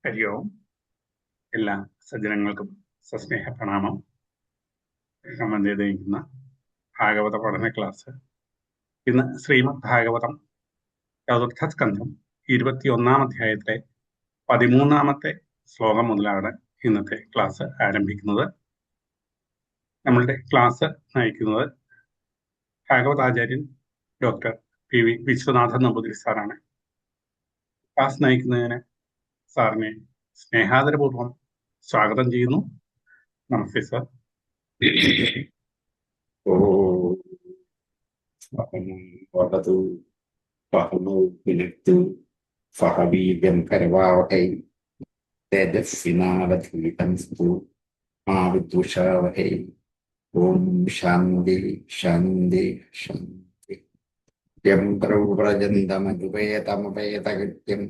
ഹരി ഓം. എല്ലാ സജ്ജനങ്ങൾക്കും സസ്നേഹ പ്രണാമം. സംബന്ധിക്കുന്ന ഭാഗവത പഠന ക്ലാസ് ഇന്ന് ശ്രീമദ് ഭാഗവതം ചതുർത്ഥ സ്കന്ധം 21-ാം അധ്യായത്തിലെ 13-ാമത്തെ ശ്ലോകം മുതലാണ് ഇന്നത്തെ ക്ലാസ് ആരംഭിക്കുന്നത്. നമ്മളുടെ ക്ലാസ് നയിക്കുന്നത് ഭാഗവതാചാര്യൻ ഡോക്ടർ പി.വി. വിശ്വനാഥൻ നമ്പൂതിരി സാറാണ്. ക്ലാസ് നയിക്കുന്നതിന് സാറിനെ സ്നേഹാദരപൂർവ്വം സ്വാഗതം ചെയ്യുന്നു. നമസ്തേ സാർ. വദതു ഫഹ്മൗ വിനക്തു ഫഹവീര്യം കരവാവഹൈ തേജസ്വിനാവധീതംസ്തു മാ വിദ്വിഷാവഹൈ. ഓം ശാന്തി ശാന്തി ശാന്തി. യം പ്രൗവ്രജന്തമരുപേതമുപേതകൃത്യം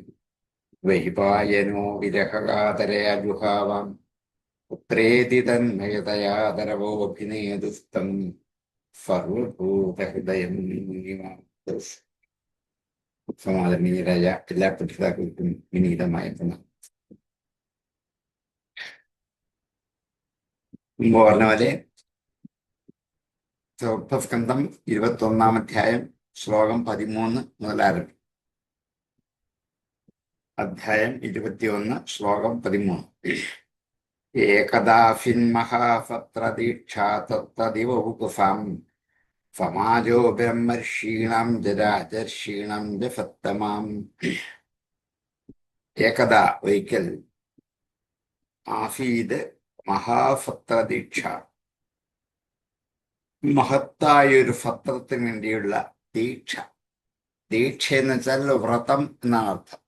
വൈപായനോ വിരഹകാതരയാജുഹാവാം പുത്രേതി തന്മയതയാദരവോഭിനേതുസ്തം സർവഭൂതഹൃദയം. സമാദരണീയരായ എല്ലാ പഠിതാക്കൾക്കും വിനീതമായ പ്രണാമം. മുമ്പ് പറഞ്ഞ പോലെ ചതുർത്ഥസ്കന്ധം 21-ാം അധ്യായം ശ്ലോകം 13 മുതൽ ആരംഭിക്കും. അധ്യായം 21 ശ്ലോകം 13. ഏകദാഫിന്മഹാസത്രദീക്ഷാ തത്തദിവൗകുസാം സമാജോ ബ്രഹ്മർഷീണം ജരാജർഷീണം ജഫത്തമാം. ഏകദാ ഒരിക്കൽ ആഫീദ് മഹാസത്രദീക്ഷ, മഹത്തായൊരു സത്രത്തിന് വേണ്ടിയുള്ള ദീക്ഷ. ദീക്ഷ എന്ന് വെച്ചാൽ വ്രതം എന്നാണ് അർത്ഥം.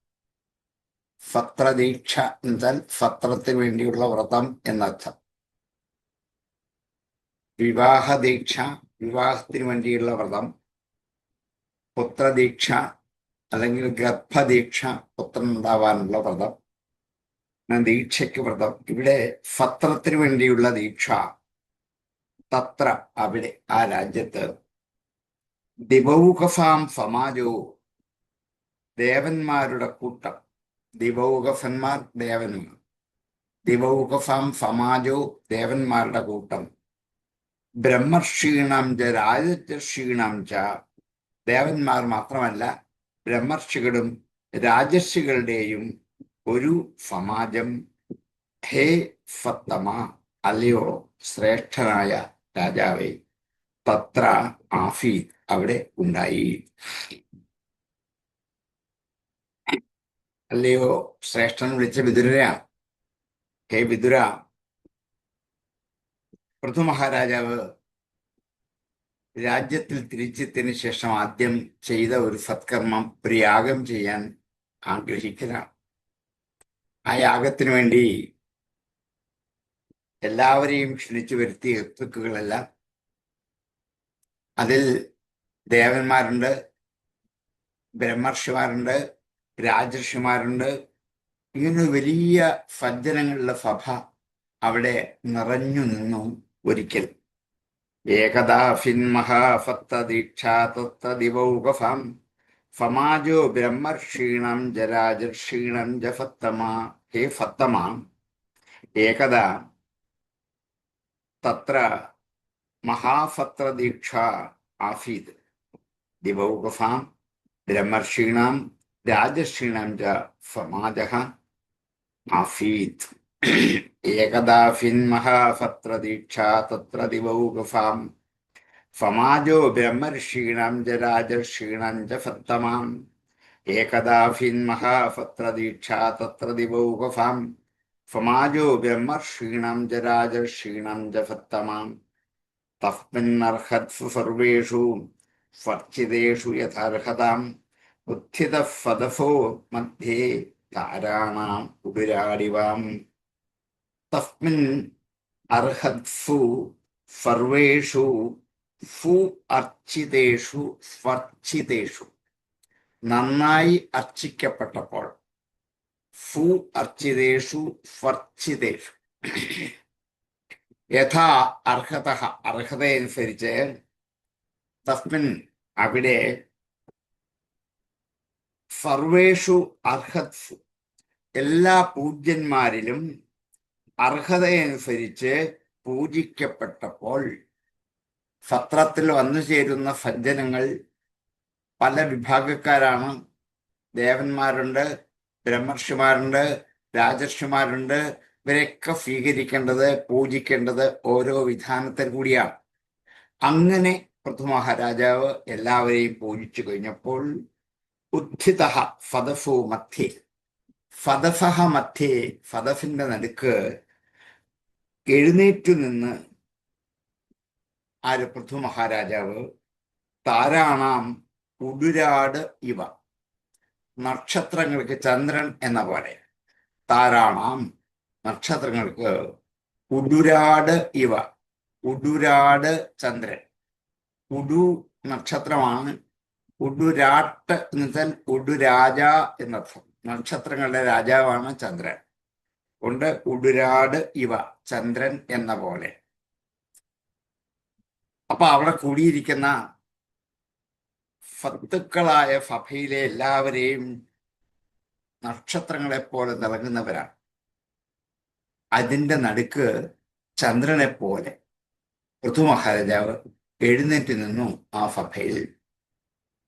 സത്രദീക്ഷ എന്ന് വെച്ചാൽ സത്രത്തിന് വേണ്ടിയുള്ള വ്രതം എന്നർത്ഥം. വിവാഹദീക്ഷ, വിവാഹത്തിന് വേണ്ടിയുള്ള വ്രതം. പുത്രദീക്ഷ അല്ലെങ്കിൽ ഗർഭദീക്ഷ, പുത്രൻ ഉണ്ടാവാനുള്ള വ്രതം. ദീക്ഷയ്ക്ക് വ്രതം. ഇവിടെ സത്രത്തിന് വേണ്ടിയുള്ള ദീക്ഷ. തത്ര അവിടെ, ആ രാജ്യത്ത്. ദിവൗകസാം സമാജോ, ദേവന്മാരുടെ കൂട്ടം. ദിവൗകസന്മാർ ദേവന്മാർ. ദിവൗകസാം സമാജോ, ദേവന്മാരുടെ കൂട്ടം. ബ്രഹ്മർഷീണം ച രാജർഷീണം ച, ദേവന്മാർ മാത്രമല്ല ബ്രഹ്മർഷികളും രാജർഷികളുടെയും ഒരു സമാജം. ഹേ സത്തമ, അല്ലയോ ശ്രേഷ്ഠനായ രാജാവേ. തത്ര ആഫീത്, അവിടെ ഉണ്ടായി. അല്ലയോ ശ്രേഷ്ഠൻ വിളിച്ച വിതുരയാണ്. ഹേ വിതുര. പൃഥു മഹാരാജാവ് രാജ്യത്തിൽ തിരിച്ചെത്തിയതിനു ശേഷം ആദ്യം ചെയ്ത ഒരു സത്കർമ്മം, ഒരു യാഗം ചെയ്യാൻ ആഗ്രഹിക്കലാണ്. ആ യാഗത്തിനു വേണ്ടി എല്ലാവരെയും ക്ഷണിച്ചു വരുത്തിയ ഋത്തുക്കളെല്ലാം. അതിൽ ദേവന്മാരുണ്ട്, ബ്രഹ്മർഷിമാരുണ്ട്, രാജർഷിമാരുണ്ട്. ഇങ്ങനെ വലിയ സജ്ജനങ്ങളുടെ സഭ അവിടെ നിറഞ്ഞു നിന്നു. ഒരിക്കൽ ഏകദാഫിന്മഹാസപ്തദീക്ഷാ തത്തദിവൗകസാം സമാജോ ബ്രഹ്മർഷീണം ജരാജർഷീണം ജ ഫത്തമാ. ഹേ ഫത്തമാ. ഏകദാ തത്ര മഹാസത്രദീക്ഷ ആസീത്. ദിവൗകസാം ബ്രഹ്മർഷീണം രാജർഷീണം ച സമാജഃ ആസീത്. ഏകദാഫിന്മഹാസത്രദീക്ഷാ തത്ര ദിവൗകസാം സമാജോ ബ്രഹ്മർഷീണം ച രാജർഷീണം ച ഫത്തമാം. ഏകദാഫിന്മഹാസത്രദീക്ഷാ തത്ര ദിവൗകസാം സമാജോ ബ്രഹ്മർഷീണം ച രാജർഷീണം ച ഫത്തമാം. തസ്മിന്നർഹത്സു സർവേഷു സ്വർച്ചിതേഷു യഥാർഹതാം. ഉത്ഥിതഃ സദസോ മധ്യേ താരാണാം ഉപരാടിവാം. തസ്മിൻ അർഹത്സു സർവേഷു സു അർച്ചിതേഷു സ്വർച്ചിതേഷു, നന്നായി അർച്ചിക്കപ്പെട്ടപ്പോൾ. സു അർച്ചിതേഷു സ്വർച്ചിതേഷു, യഥാ അർഹത, അർഹതയനുസരിച്ച്. തസ്മിൻ, അവിടെ. സർവേഷു അർഹത്സു, എല്ലാ പൂജ്യന്മാരിലും അർഹതയനുസരിച്ച് പൂജിക്കപ്പെട്ടപ്പോൾ സത്രത്തിൽ വന്നു ചേരുന്ന സജ്ജനങ്ങൾ പല വിഭാഗക്കാരാണ്. ദേവന്മാരുണ്ട്, ബ്രഹ്മർഷിമാരുണ്ട്, രാജർഷിമാരുണ്ട്. ഇവരെയൊക്കെ സ്വീകരിക്കേണ്ടത്, പൂജിക്കേണ്ടത് ഓരോ വിധാനത്തിൽ കൂടിയാണ്. അങ്ങനെ പൃഥുമഹാരാജാവ് എല്ലാവരെയും പൂജിച്ചു കഴിഞ്ഞപ്പോൾ ഉത്ഥിത ഫദഫു മധ്യേ, ഫദഫഹ മധ്യേ, ഫദഫിന്റെ നടുക്ക് എഴുന്നേറ്റു നിന്ന് ആര്? പൃഥുമഹാരാജാവ്. താരാണാം ഉടുരാട് ഇവ, നക്ഷത്രങ്ങൾക്ക് ചന്ദ്രൻ എന്ന പോലെ. താരാണാം, നക്ഷത്രങ്ങൾക്ക് ഉടുരാട് ഇവ, ഉടുരാട് ചന്ദ്രൻ. ഉഡു നക്ഷത്രമാണ്. ഉടുരാട്ട് എന്ന് വെച്ചാൽ ഉടുരാജ എന്നർത്ഥം. നക്ഷത്രങ്ങളുടെ രാജാവാണ് ചന്ദ്രൻ. കൊണ്ട് ഉടുരാട് ഇവ, ചന്ദ്രൻ എന്ന പോലെ. അപ്പൊ അവിടെ കൂടിയിരിക്കുന്ന ഫത്തുക്കളായ സഭയിലെ എല്ലാവരെയും നക്ഷത്രങ്ങളെപ്പോലെ തിളങ്ങുന്നവരാണ്. അതിന്റെ നടുക്ക് ചന്ദ്രനെ പോലെ പൃഥുമഹാരാജാവ് എഴുന്നേറ്റ് നിന്നു ആ സഭയിൽ.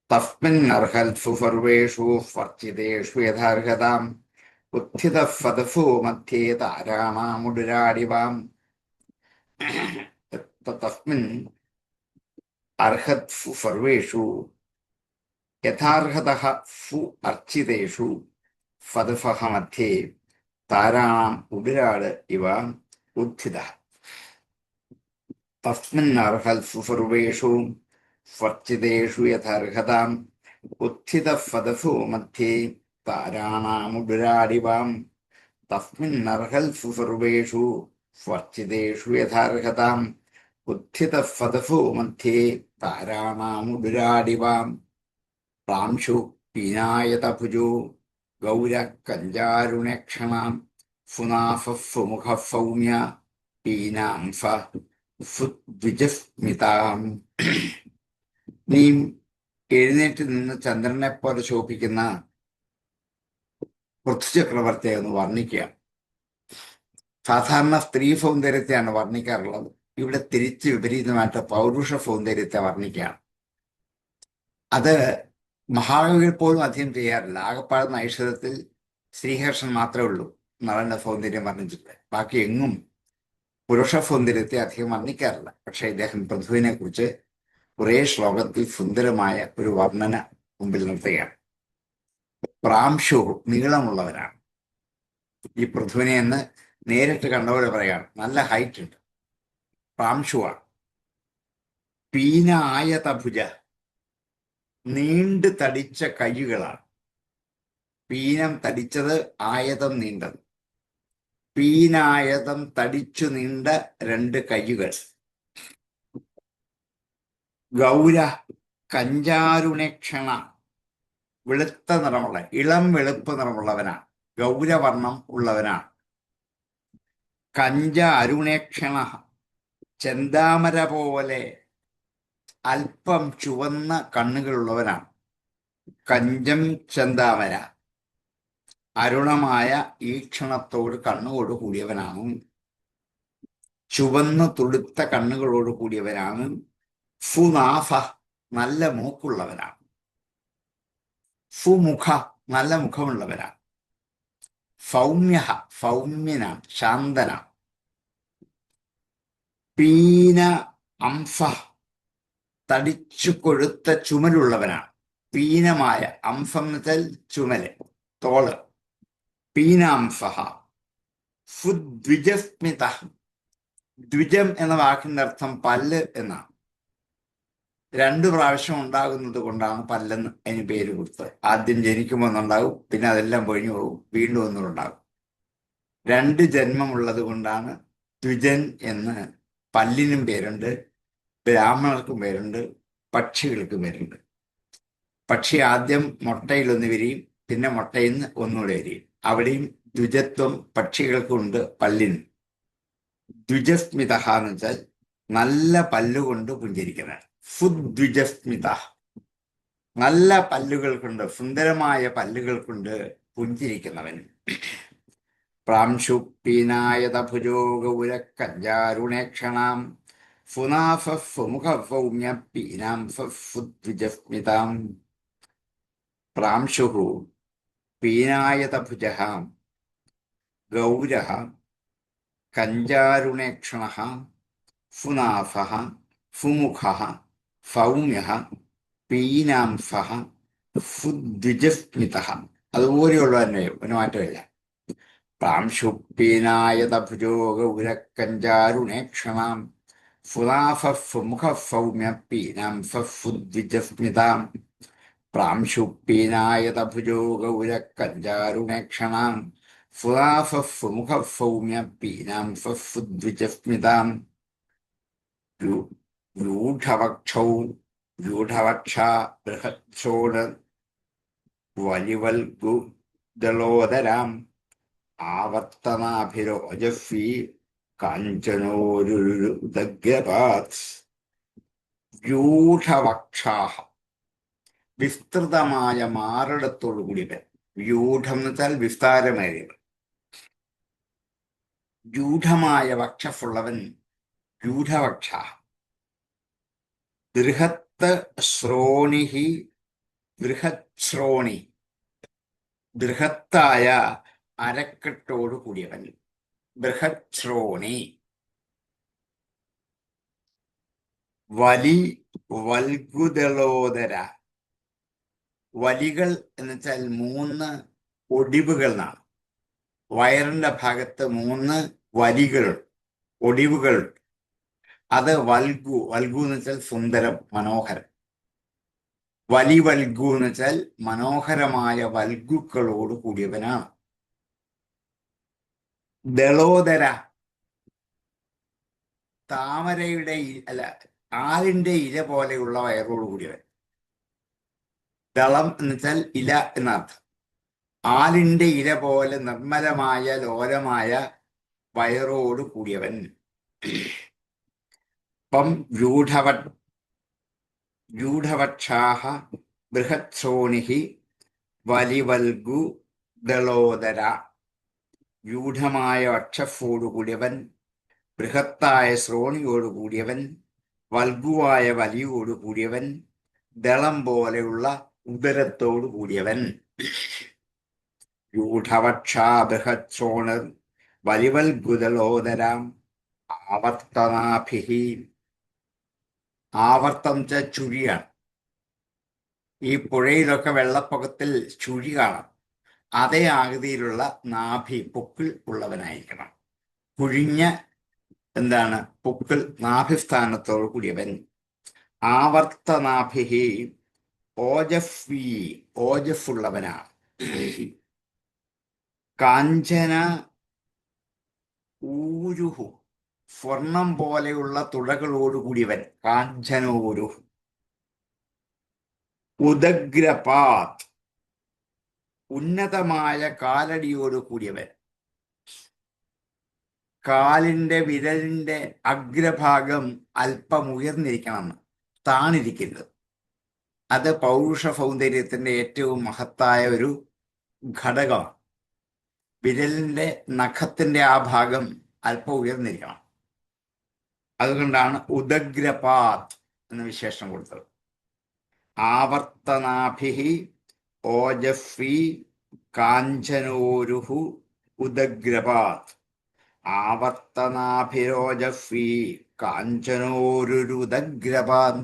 തസ്മിൻ അർഹൽസു സർവേഷു വർച്ചിതേഷു യഥാർഹതാം ഉത്ഥിത ഫദഫു മധ്യേ താരാണാമുടുരാടിവാം. തസ്മിൻ അർഹത്സു സർവേഷു യഥാർഹതഃ സു അർച്ചിതേഷു ഫദഫഃ മധ്യേ താരാണാം ഉടുരാട് ഇവ ഉത്ഥിതഃ. തസ്മിൻ അർഹത്സു സർവേഷു സ്വർച്ചിതേഷു യഥാർഹതാം ഉത്ഥിത ഫദഫു മധ്യേ താരാണാമുടുരാടിവാം. തസ്മിൻ അർഹത്സു സർവേഷു സ്വർച്ചിതേഷു യഥാർഹതാം ഉത്ഥിത ഫദഫു മധ്യേ താരാണാമുടുരാടിവാം. പ്രാംശു പീനായതഭുജോ ഗൗര കഞ്ചാരുണേക്ഷണാം ഫുനാഫുമുഖ സൗമ്യ പീനാംഫ ഫുദ്വിജസ്മിതാം. നീ എഴുന്നേറ്റ് നിന്ന് ചന്ദ്രനെ പോലെ ശോഭിക്കുന്ന പൃഥ്വിചക്രവർത്തിയെ ഒന്ന് വർണ്ണിക്കുക. സാധാരണ സ്ത്രീ സൗന്ദര്യത്തെയാണ് വർണ്ണിക്കാറുള്ളത്. ഇവിടെ തിരിച്ച് വിപരീതമായിട്ട് പൗരുഷ സൗന്ദര്യത്തെ വർണ്ണിക്കുകയാണ്. അത് മഹാകവികൾ പോലും അധികം ചെയ്യാറില്ല. ആകപ്പാട് നൈഷധത്തിൽ ശ്രീഹർഷൻ മാത്രമേ ഉള്ളൂ നളന്റെ സൗന്ദര്യം വർണ്ണിച്ചിട്ട്. ബാക്കി എങ്ങും പുരുഷ സൗന്ദര്യത്തെ അധികം വർണ്ണിക്കാറില്ല. പക്ഷെ ഇദ്ദേഹം പൃഥുവിനെ കുറിച്ച് കുറേ ശ്ലോകത്തിൽ സുന്ദരമായ ഒരു വർണ്ണന മുമ്പിൽ നിർത്തുകയാണ്. പ്രാംശു, നീളമുള്ളവനാണ്. ഈ പൃഥുവിനെ എന്ന് നേരിട്ട് കണ്ടപോലെ പറയാണ്. നല്ല ഹൈറ്റ് ഉണ്ട്, പ്രാംശുവാണ്. പീനായതഭുജ, നീണ്ടു തടിച്ച കൈകളാണ്. പീനം തടിച്ചത്, ആയതം നീണ്ടത്. പീനായതം തടിച്ചു നീണ്ട രണ്ട് കൈകൾ. ഗൗര കഞ്ചാരുണേക്ഷണ, വെളുത്ത നിറമുള്ള, ഇളം വെളുപ്പ് നിറമുള്ളവനാണ്. ഗൗരവർണം ഉള്ളവനാണ്. കഞ്ച അരുണേക്ഷണ, ചെന്താമര പോലെ അല്പം ചുവന്ന കണ്ണുകളുള്ളവനാണ്. കഞ്ചം ചെന്താമര, അരുണമായ ഈക്ഷണത്തോട് കണ്ണുകളോട് കൂടിയവനാണ്. ചുവന്ന് തുടുത്ത കണ്ണുകളോട് കൂടിയവനാണ്. ഫുനാഫ, നല്ല മൂക്കുള്ളവനാണ്. ഫുമുഖ, നല്ല മുഖമുള്ളവനാണ്. സൗമ്യ, സൗമ്യനാണ്, ശാന്തനാണ്. പീന അംഫ, തടിച്ചു കൊഴുത്ത ചുമലുള്ളവനാണ്. പീനമായ, അംഫം എന്ന് വെച്ചാൽ ചുമല്, തോള്. പീനാംഫ ഫുദ്വിജസ്മിത, ദ്വിജം എന്ന വാക്കിന്റെ അർത്ഥം പല്ല് എന്നാണ്. 2 പ്രാവശ്യം ഉണ്ടാകുന്നത് കൊണ്ടാണ് പല്ലെന്ന് അതിന് പേര് കൊടുത്തത്. ആദ്യം ജനിക്കുമ്പോൾ ഒന്നുണ്ടാകും, പിന്നെ അതെല്ലാം പൊഴിഞ്ഞു പോകും, വീണ്ടും ഒന്നുണ്ടാകും. 2 ജന്മമുള്ളത് കൊണ്ടാണ് ദ്വിജൻ എന്ന്. പല്ലിനും പേരുണ്ട്, ബ്രാഹ്മണർക്കും പേരുണ്ട്, പക്ഷികൾക്കും പേരുണ്ട്. പക്ഷി ആദ്യം മുട്ടയിലൊന്ന് വിരിയും, പിന്നെ മുട്ടയിൽ നിന്ന് ഒന്നുകൂടെ വിരിയും. അവിടെയും ദ്വിജത്വം പക്ഷികൾക്കുണ്ട്, പല്ലിനും. ദ്വിജസ്മിത എന്ന് വെച്ചാൽ നല്ല പല്ലുകൊണ്ട് പുഞ്ചിരിക്കുന്നതാണ്. ഫുദ്വിജസ്മിത, നല്ല പല്ലുകൾ കൊണ്ട്, സുന്ദരമായ പല്ലുകൾ കൊണ്ട് പുഞ്ചിരിക്കുന്നവൻ. പ്രാംശുപ്പീനായതഭുജോ ഗൗരക്കഞ്ചാരുണേക്ഷണാം ഫുനാഫമുഖൗമ്യപ്പീനാം ഫുദ്വിജസ്മിതാം. പ്രാംശുഃ പീനായതഭുജഃ ഗൗരഃ കഞ്ചാരുണേക്ഷണഃ ഫുനാഫഃ ഫുമുഖഃ ഫൗമ്യഃ പീനാംഫഃ ഫുദ്വിജസ്മിതഃ. അതുപോലെയുള്ള തന്നെ ഒരു മാറ്റമില്ല. പ്രാംശുപ്പീനായതഭുജോ ഗൗരക്കഞ്ചാരുണേക്ഷണാം ഫുനാഫമുഖൗമ്യപ്പീനാം ഫുദ്വിജസ്മിതാം. പ്രാംശുപ്പീനായതഭുജോ ഗൗരക്കഞ്ചാരുണേക്ഷണാം ഫുനാഫമുഖൗമ്യപ്പീനാം ഫുദ്വിജസ്മിതാം. രൂഢവക്ഷൗ രൂഢവക്ഷാ ബൃഹത്സോണ വലിവൽഗുദളോദരാം ആവർത്തനാഭിരോജസ്വീ കാഞ്ചനോരുദഗ്രപാത്. വ്യൂഢവക്ഷാഹ വിസ്തൃതമായ മാറിടത്തോടു കൂടിയവൻ. വ്യൂഢം എന്ന് വെച്ചാൽ വിസ്താരമേറിയവൻ. രൂഢമായ വക്ഷഫുള്ളവൻ രൂഢവക്ഷ. ബൃഹത്ത് ശ്രോണിഹി ബൃഹത് ശ്രോണി ബൃഹത്തായ അരക്കെട്ടോടു കൂടിയവൻ. ബൃഹത് ശ്രോണി. വലി വൽഗുദളോദര. വലികൾ എന്ന് വെച്ചാൽ 3 ഒടിവുകൾ എന്നാണ്. വയറിന്റെ ഭാഗത്ത് 3 വലികളുണ്ട്, ഒടിവുകളുണ്ട്. അത് വൽഗു. വൽഗു എന്ന് വെച്ചാൽ സുന്ദരം, മനോഹരം. വൽഗു എന്ന് വെച്ചാൽ മനോഹരമായ വൽഗുക്കളോട് കൂടിയവനാണ്. ദളോദര താമരയുടെ അല്ല ആലിന്റെ ഇല പോലെയുള്ള വയറോട് കൂടിയവൻ. ദളം എന്ന് വെച്ചാൽ ഇല എന്നർത്ഥം. ആലിന്റെ ഇല പോലെ നിർമ്മലമായ ലോലമായ വയറോട് കൂടിയവൻ. പം രൂഢവക്ഷാഹ ബൃഹത്സോണിഹി വലിവൽഗു ദളോദര. രൂഢമായ വക്ഷഫോടുകൂടിയവൻ, ബൃഹത്തായ ശ്രോണിയോടുകൂടിയവൻ, വൽഗുവായ വലിയോടുകൂടിയവൻ, ദളം പോലെയുള്ള ഉദരത്തോടു കൂടിയവൻ. രൂഢവക്ഷാ ബൃഹത്സോണർ വലിവൽഗുദളോദരാം ആവർത്തനാഭിഹി. ആവർത്തം ചുഴിയാണ്. ഈ പുഴയിലൊക്കെ വെള്ളപ്പൊക്കത്തിൽ ചുഴി കാണാം. അതേ ആകൃതിയിലുള്ള നാഭി, പൊക്കിൾ ഉള്ളവനായിരിക്കണം. കുഴിഞ്ഞ പൊക്കിൾ നാഭിസ്ഥാനത്തോടു കൂടിയവൻ. ആവർത്തനാഭിഹി ഓജഫ്വി. ഓജഫുള്ളവനാണ്. കാഞ്ചന ഊരുഹു സ്വർണം പോലെയുള്ള തുഴകളോടുകൂടിയവൻ. കാഞ്ചനോരുഹു. ഉദഗ്രപാത് ഉന്നതമായ കാലടിയോട് കൂടിയവൻ. കാലിന്റെ വിരലിന്റെ അഗ്രഭാഗം അല്പം ഉയർന്നിരിക്കണം, താണിരിക്കരുത്. അത് പൗരുഷ സൗന്ദര്യത്തിന്റെ ഏറ്റവും മഹത്തായ ഒരു ഘടകമാണ്. വിരലിന്റെ നഖത്തിന്റെ ആ ഭാഗം അല്പം ഉയർന്നിരിക്കണം. അതുകൊണ്ടാണ് ഉദഗ്രപാത് എന്ന വിശേഷണം കൊടുത്തത്. ആവർത്തനാഭിഹി ഓജഫ്വി കാഞ്ചനോരുഹു ഉദഗ്രപാത്. ആവർത്തനാഭിരോജഫ്വി കാഞ്ചനോരുരുദഗ്രപാത്.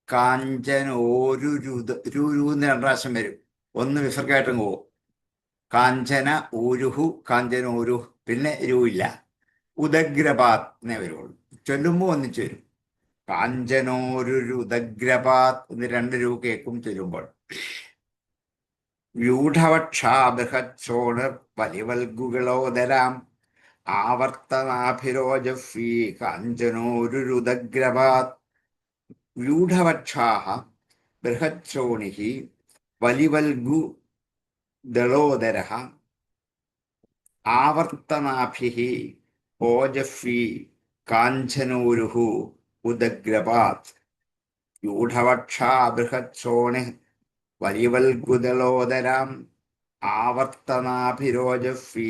കാഞ്ചനോരുരുന്ന് 2 പ്രാവശ്യം വരും. 1 വിസർഗമായിട്ടും പോകും. കാഞ്ചന ഊരുഹു കാഞ്ചനോരുഹു, പിന്നെ ഇല്ല. ഉദഗ്രപാത് എന്നേ വരുള്ളൂ. ചൊല്ലുമ്പോൾ ഒന്നിച്ചു വരും. കാഞ്ചനോരുരുദഗ്രപാത് എന്ന് 2 കേൾക്കും ചൊല്ലുമ്പോൾ. വ്യൂഢവക്ഷാ ബൃഹത്സോണർ വലിവൽഗുകളോദരാം ആവർത്തനാഭിരോജഫ്വി കാഞ്ചനോരുരുദഗ്രപാത്. വ്യൂഢവക്ഷാഃ ബൃഹത്സോണിഃ വലിവൽഗു ദളോദരഃ ആവർത്തനാഭിഃ ഓജഫ്വി കാഞ്ചനോരുഹു ഉദഗ്രപാത്. വ്യൂഢവക്ഷാ ബൃഹത്സോണിഃ വലിവൽഗുദളോദരാം ആവർത്തനാഭിരോജഫീ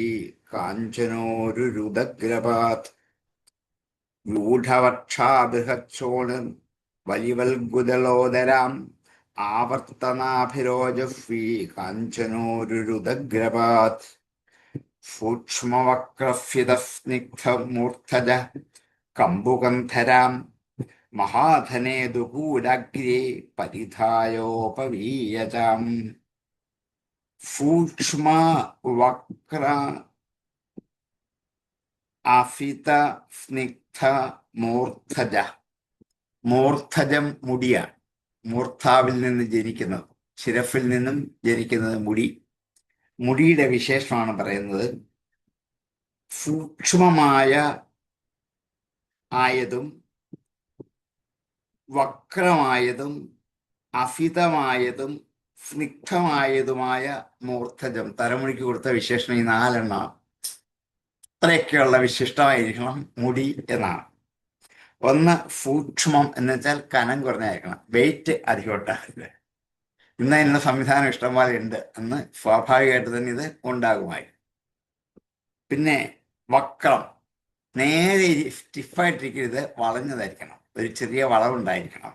കാഞ്ചനോരുരുദഗ്രപാത് ഗൂഢവക്ഷാബൃഹക്ഷോണം വലിവൽഗുദലോദരാം ആവർത്തനാഭിരോജഫീ കാഞ്ചനോരുരുദഗ്രപാത് സൂക്ഷ്മവക്രഫിതസ്നിഗ്ധമൂർധജ കമ്പുകന്ധരാം മഹാധനേതുകൂലഗ്രേ പരിധായോപവീയതാം സൂക്ഷ്മ വക്ര അഫിത സ്നിഗ്ധ മൂർധജ. മൂർധജം മുടിയാണ്. മൂർധാവിൽ നിന്ന് ജനിക്കുന്നത്, ശിരഫിൽ നിന്നും ജനിക്കുന്നത് മുടി. മുടിയുടെ വിശേഷമാണ് പറയുന്നത്. സൂക്ഷ്മമായ ആയതും വക്രമായതും അഫിതമായതും സ്നിഗ്ധമായതുമായ മൂർധജം. തലമുടിക്ക് കൊടുത്ത വിശേഷണം ഈ 4 അത്രയൊക്കെയുള്ള വിശിഷ്ടമായിരിക്കണം മുടി എന്നാണ്. ഒന്ന് സൂക്ഷ്മം എന്ന് വെച്ചാൽ കനം കുറഞ്ഞായിരിക്കണം, വെയിറ്റ് അധികം ഉണ്ടാകരുത്. ഇന്ന് അതിനുള്ള സംവിധാനം ഇഷ്ടംപോലെ ഉണ്ട്, അന്ന് സ്വാഭാവികമായിട്ട് തന്നെ ഇത് ഉണ്ടാകുമായി. പിന്നെ വക്രം, നേരെ സ്റ്റിഫായിട്ടിരിക്കരുത്, വളഞ്ഞതായിരിക്കണം, ഒരു ചെറിയ വളവുണ്ടായിരിക്കണം.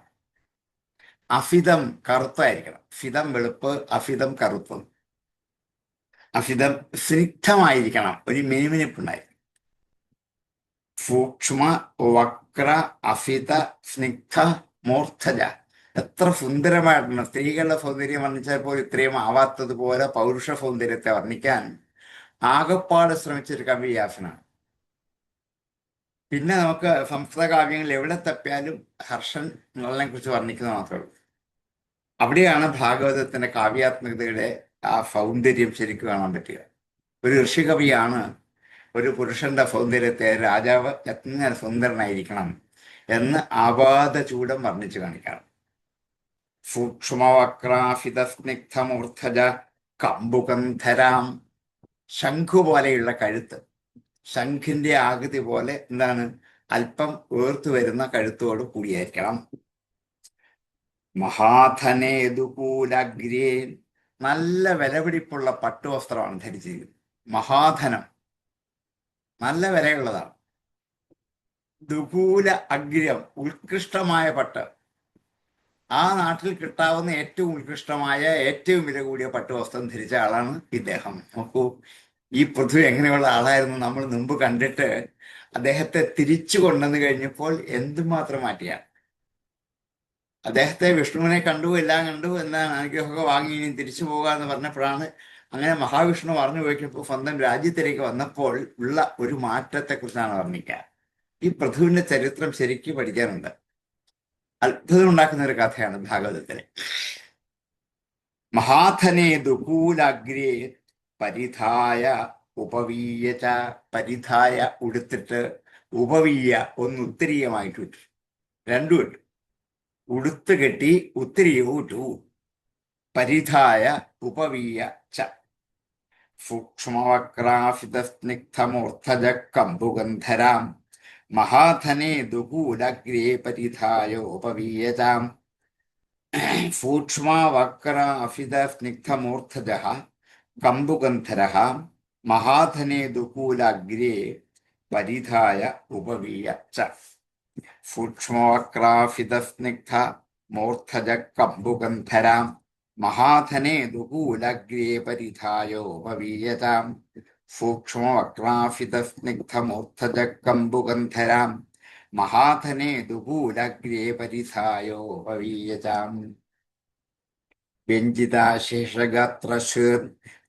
അഫിതം, കറുത്തായിരിക്കണം. ഫിതം വെളുപ്പ്, അഫിതം കറുപ്പ്. അഫിതം സ്നിഗ്ധമായിരിക്കണം, ഒരു മിനുമിനുപ്പുണ്ടായിരിക്കണം. സൂക്ഷ്മ വക്ര അഫിത സ്നിഗ്ധ മൂർധജ. എത്ര സുന്ദരമായിട്ടാണ് സ്ത്രീകളുടെ സൗന്ദര്യം വർണ്ണിച്ചാൽ പോലും ഇത്രയും ആവാത്തതുപോലെ പൗരുഷ സൗന്ദര്യത്തെ വർണ്ണിക്കാൻ ആകപ്പാട് ശ്രമിച്ചൊരു കവി വ്യാസനാണ്. പിന്നെ നമുക്ക് സംസ്കൃത കാവ്യങ്ങളിൽ എവിടെ തപ്പിയാലും ഹർഷനെ കുറിച്ച് വർണ്ണിക്കുന്നത് മാത്രമേ ഉള്ളൂ. അവിടെയാണ് ഭാഗവതത്തിന്റെ കാവ്യാത്മകതയുടെ ആ സൗന്ദര്യം ശരിക്കും കാണാൻ പറ്റുക. ഒരു ഋഷികവിയാണ് ഒരു പുരുഷന്റെ സൗന്ദര്യത്തെ രാജാവ് എങ്ങനെ സുന്ദരനായിരിക്കണം എന്ന് ആപാദ ചൂടം വർണ്ണിച്ചു കാണിക്കണം. സൂക്ഷ്മവക്രാഫിത സ്നിഗ്ധമൂർധജ കമ്പുകന്ധരാം. ശംഖു പോലെയുള്ള കഴുത്ത്, ശംഖിന്റെ ആകൃതി പോലെ എന്താണ്, അല്പം ഉയർത്തു വരുന്ന കഴുത്തോട് കൂടിയായിരിക്കണം. മഹാധനേതുകൂലഗ്രേ. നല്ല വിലപിടിപ്പുള്ള പട്ടുവസ്ത്രമാണ് ധരിച്ചിരിക്കുന്നത്. മഹാധനം, നല്ല വിലയുള്ളതാണ്. ദുകൂല അഗ്രം, ഉത്കൃഷ്ടമായ പട്ട്. ആ നാട്ടിൽ കിട്ടാവുന്ന ഏറ്റവും ഉത്കൃഷ്ടമായ ഏറ്റവും വില കൂടിയ പട്ടുവസ്ത്രം ധരിച്ച ആളാണ് ഇദ്ദേഹം. നോക്കൂ, ഈ പൃഥ്വി എങ്ങനെയുള്ള ആളായിരുന്നു നമ്മൾ മുമ്പ് കണ്ടിട്ട് അദ്ദേഹത്തെ തിരിച്ചു കൊണ്ടുവന്നു കഴിഞ്ഞപ്പോൾ എന്തുമാത്രം മാറ്റിയാണ്. അദ്ദേഹത്തെ വിഷ്ണുവിനെ കണ്ടു, എല്ലാം കണ്ടു, എന്താണ് അനുഗ്രഹമൊക്കെ വാങ്ങി ഇനി തിരിച്ചു പോകുക എന്ന് പറഞ്ഞപ്പോഴാണ് അങ്ങനെ മഹാവിഷ്ണു പറഞ്ഞു പോയിക്കപ്പോൾ സ്വന്തം രാജ്യത്തിലേക്ക് വന്നപ്പോൾ ഉള്ള ഒരു മാറ്റത്തെക്കുറിച്ചാണ് വർണ്ണിക്കുക. ഈ പൃഥുവിന്റെ ചരിത്രം ശരിക്കും പഠിക്കാനുണ്ട്. അത്ഭുതം ഉണ്ടാക്കുന്ന ഒരു കഥയാണ് ഭാഗവതത്തിലെ. മഹാധനേ ദുകൂലഗ്രേ പരിധായ ഉപവീയച. പരിധായ ഉടുത്തിട്ട്, ഉപവീയ ഒന്ന് ഉത്തരീയമായിട്ട് വിട്ടു, രണ്ടും ഇട്ടു. ഉടുത്ത് കെട്ടി ഉത്തരീയവും ഇട്ടു. പരിധായ ഉപവീയ ച. സൂക്ഷ്മവക്രാഫിത സ്നിഗ്ധമൂർധജ കമ്പുകന്ധരാം മഹാധനേ ദുകൂലഗ്രേ പരിധായോപവീയതാം. സൂക്ഷ്മവക്രാഫിത സ്നിഗ്ധമൂർധജ കമ്പുകന്ധരഃ മഹാധനേ ദുകൂലഗ്രേ പരിധായ ഉപവീയ ച. സൂക്ഷ്മവക്രാഫിത സ്നിഗ്ധ മൂർധജ കമ്പുകന്ധരാം മഹാധനേ ദുകൂലഗ്രേ പരിധായോപവീയതാം. സൂക്ഷ്മവക്രാഫിത സ്നിഗ്ധ മൂർധജ കമ്പുകന്ധരാം മഹാധനേ ദുകൂലഗ്രേ പരിധായോപവീയതാം. വ്യഞ്ജിതാശേഷഗാത്രശീർ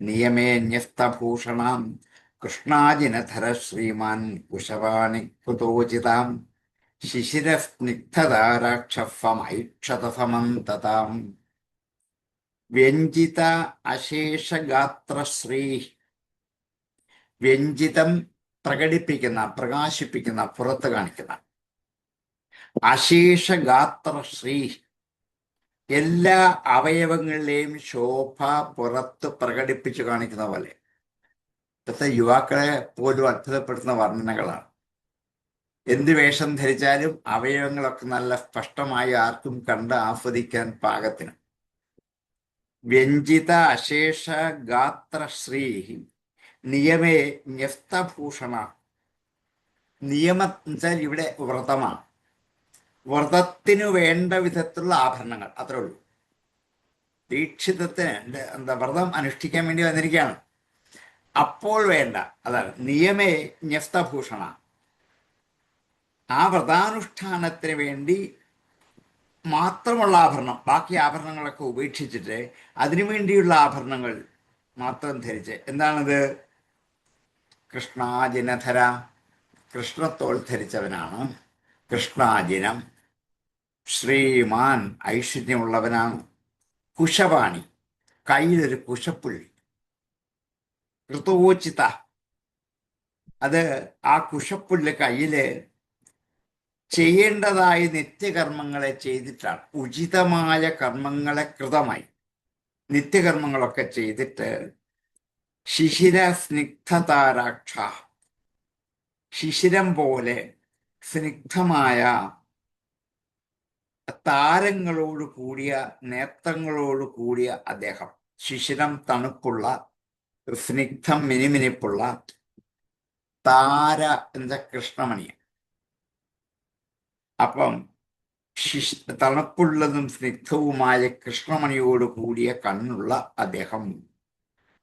നിയമേ ന്യസ്തഭൂഷണാം കൃഷ്ണാജിനധര ശ്രീമാൻ കുശവാണി കൃതോചിതാം ശിശിരസ്നിഗ്ധതാരാക്ഷഫമൈക്ഷതസമന്തതാം. വ്യഞ്ജിത അശേഷഗാത്രശ്രീ. വ്യഞ്ജിതം പ്രകടിപ്പിക്കുന്ന, പ്രകാശിപ്പിക്കുന്ന, പുറത്ത് കാണിക്കുന്ന. അശേഷഗാത്രശ്രീ, എല്ലാ അവയവങ്ങളിലെയും ശോഭ പുറത്ത് പ്രകടിപ്പിച്ചു കാണിക്കുന്ന പോലെ. ഇപ്പോഴത്തെ യുവാക്കളെ പോലും അത്ഭുതപ്പെടുത്തുന്ന വർണ്ണനകളാണ്. എന്ത് വേഷം ധരിച്ചാലും അവയവങ്ങളൊക്കെ നല്ല സ്പഷ്ടമായി ആർക്കും കണ്ട് ആസ്വദിക്കാൻ പാകത്തിന്. വ്യഞ്ജിത അശേഷ ഗാത്രശ്രീ നിയമേ ന്യസ്തഭൂഷണ. നിയമം എന്ന് വെച്ചാൽ ഇവിടെ വ്രതമാണ്. വ്രതത്തിനു വേണ്ട വിധത്തിലുള്ള ആഭരണങ്ങൾ, അത്രേ ഉള്ളൂ. ദീക്ഷിതത്തിന് എന്താ വ്രതം അനുഷ്ഠിക്കാൻ വേണ്ടി വന്നിരിക്കുകയാണ്. അപ്പോൾ വേണ്ട, അതാണ് നിയമേ ന്യസ്തഭൂഷണ. ആ വ്രതാനുഷ്ഠാനത്തിന് വേണ്ടി മാത്രമുള്ള ആഭരണം, ബാക്കി ആഭരണങ്ങളൊക്കെ ഉപേക്ഷിച്ചിട്ട് അതിനു വേണ്ടിയുള്ള ആഭരണങ്ങൾ മാത്രം ധരിച്ച്. എന്താണത്? കൃഷ്ണാജിനധര, കൃഷ്ണത്തോൾ ധരിച്ചവനാണ്. കൃഷ്ണാജിനം. ശ്രീമാൻ, ഐശ്വര്യമുള്ളവനാണ്. കുശപാണി, കയ്യിലൊരു കുശപ്പുള്ളി. ഋതോചിത, അത് ആ കുശപ്പുള്ളി കയ്യില് ചെയ്യേണ്ടതായ നിത്യകർമ്മങ്ങളെ ചെയ്തിട്ടാണ്. ഉചിതമായ കർമ്മങ്ങളെ കൃതമായി നിത്യകർമ്മങ്ങളൊക്കെ ചെയ്തിട്ട് ശിശിര സ്നിഗ്ധതാരാക്ഷ, ശിശിരം പോലെ സ്നിഗ്ധമായ താരങ്ങളോട് കൂടിയ നേത്രങ്ങളോട് കൂടിയ അദ്ദേഹം. ശിശിരം തണുപ്പുള്ള, സ്നിഗ്ധം മിനിമിനിപ്പുള്ള, താര എന്ന കൃഷ്ണമണി. അപ്പം തണുപ്പുള്ളതും സ്നിഗ്ധവുമായ കൃഷ്ണമണിയോട് കൂടിയ കണ്ണുള്ള അദ്ദേഹം.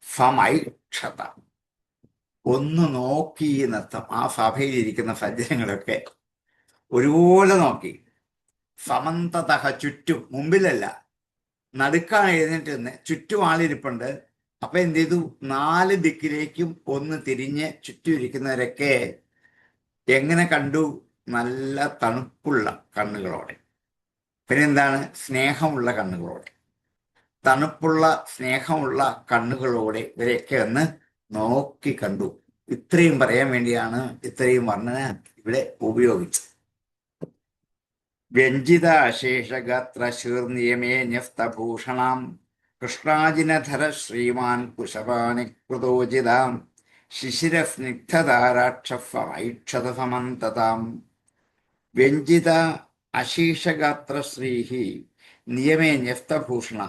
ഫമൈക്ഷത, ഒന്ന് നോക്കി എന്നർത്ഥം. ആ സഭയിലിരിക്കുന്ന സജ്ജനങ്ങളൊക്കെ ഒരുപോലെ നോക്കി. സമന്തതഹ, ചുറ്റും, മുമ്പിലല്ല, നടുക്കാണ് എഴുന്നേറ്റ് നിന്ന്. ചുറ്റും ആളിരിപ്പുണ്ട്. അപ്പൊ എന്ത് ചെയ്തു? 4 ദിക്കിലേക്കും ഒന്ന് തിരിഞ്ഞ് ചുറ്റും ഇരിക്കുന്നവരൊക്കെ എങ്ങനെ കണ്ടു? നല്ല തണുപ്പുള്ള കണ്ണുകളോടെ. പിന്നെന്താണ്? സ്നേഹമുള്ള കണ്ണുകളോടെ, തണുപ്പുള്ള സ്നേഹമുള്ള കണ്ണുകളോടെ ഇവരെയൊക്കെ ഒന്ന് നോക്കി കണ്ടു. ഇത്രയും പറയാൻ വേണ്ടിയാണ് ഇത്രയും വർണ്ണന ഇവിടെ ഉപയോഗിച്ചത്. വ്യഞ്ജിത അശേഷഗാത്ര ശീർനിയമേ ന്യസ്തഭൂഷണാം കൃഷ്ണാജിനധര ശ്രീമാൻ കുശപാണി കൃതോചിതാം ശിശിരസ്നിഗ്ധതാരാക്ഷൈക്ഷത സമന്തതാം. വ്യഞ്ജിത അശീഷഗാത്രശ്രീ നിയമേ ന്യസ്തഭൂഷണ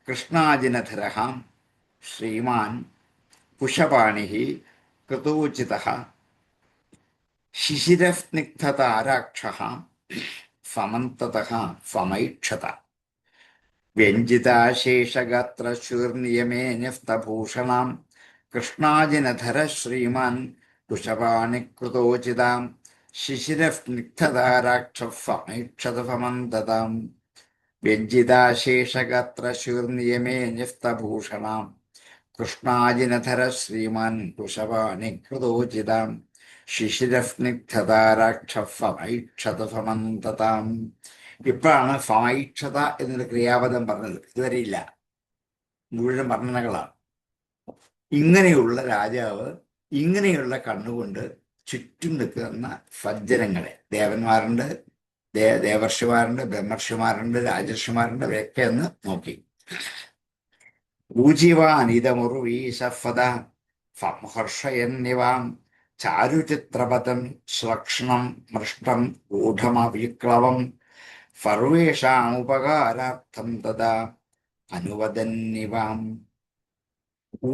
കൃഷ്ണാജിനധര ശ്രീമാൻ കുശപാണി കൃതോചിതഃ ശിശിരസ്നിഗ്ധതാരാക്ഷഃ സമന്തതഃ സമൈക്ഷത. വ്യഞ്ജിതാശേഷഗാത്രശൂർനിയമേ ന്യസ്തഭൂഷണാം കൃഷ്ണാജിനധര ശ്രീമാൻ കുശപാണി കൃതോചിതാം ശിശിരസ്നിഗ്ധതാരാക്ഷഃ സമൈക്ഷത സമന്തതാം. വ്യഞ്ജിതാശേഷഗാത്രശൂർനിയമേ ന്യസ്തഭൂഷണാം കൃഷ്ണാജിനധര ശ്രീമാൻ കുശപാണി കൃതോചിതാം ശിശിരസ്നിഗ്ധതാരാക്ഷൈക്ഷത സമന്തതാം. ഇപ്പോഴാണ് സമൈക്ഷത എന്നൊരു ക്രിയാപദം പറഞ്ഞത്. ഇതുവരെ ഇല്ല, മുഴുവൻ വർണ്ണനകളാണ്. ഇങ്ങനെയുള്ള രാജാവ് ഇങ്ങനെയുള്ള കണ്ണുകൊണ്ട് ചുറ്റും നിൽക്കുന്ന സജ്ജനങ്ങളെ, ദേവന്മാരുണ്ട്, ദേവർഷിമാരുണ്ട്, ബ്രഹ്മർഷിമാരുണ്ട്, രാജർഷിമാരുണ്ട്, അവരൊക്കെ ഒന്ന് നോക്കി. ഊജിവാനിതമുർവീശഫദ സംഹർഷയന്നിവാം ചാരുചിത്രപദം ശ്ലക്ഷ്ണം മൃഷ്ടം ഗൂഢമവിക്ലവം സർവേഷാമുപകാരാർത്ഥം തഥാ അനുവദന്നിവാം.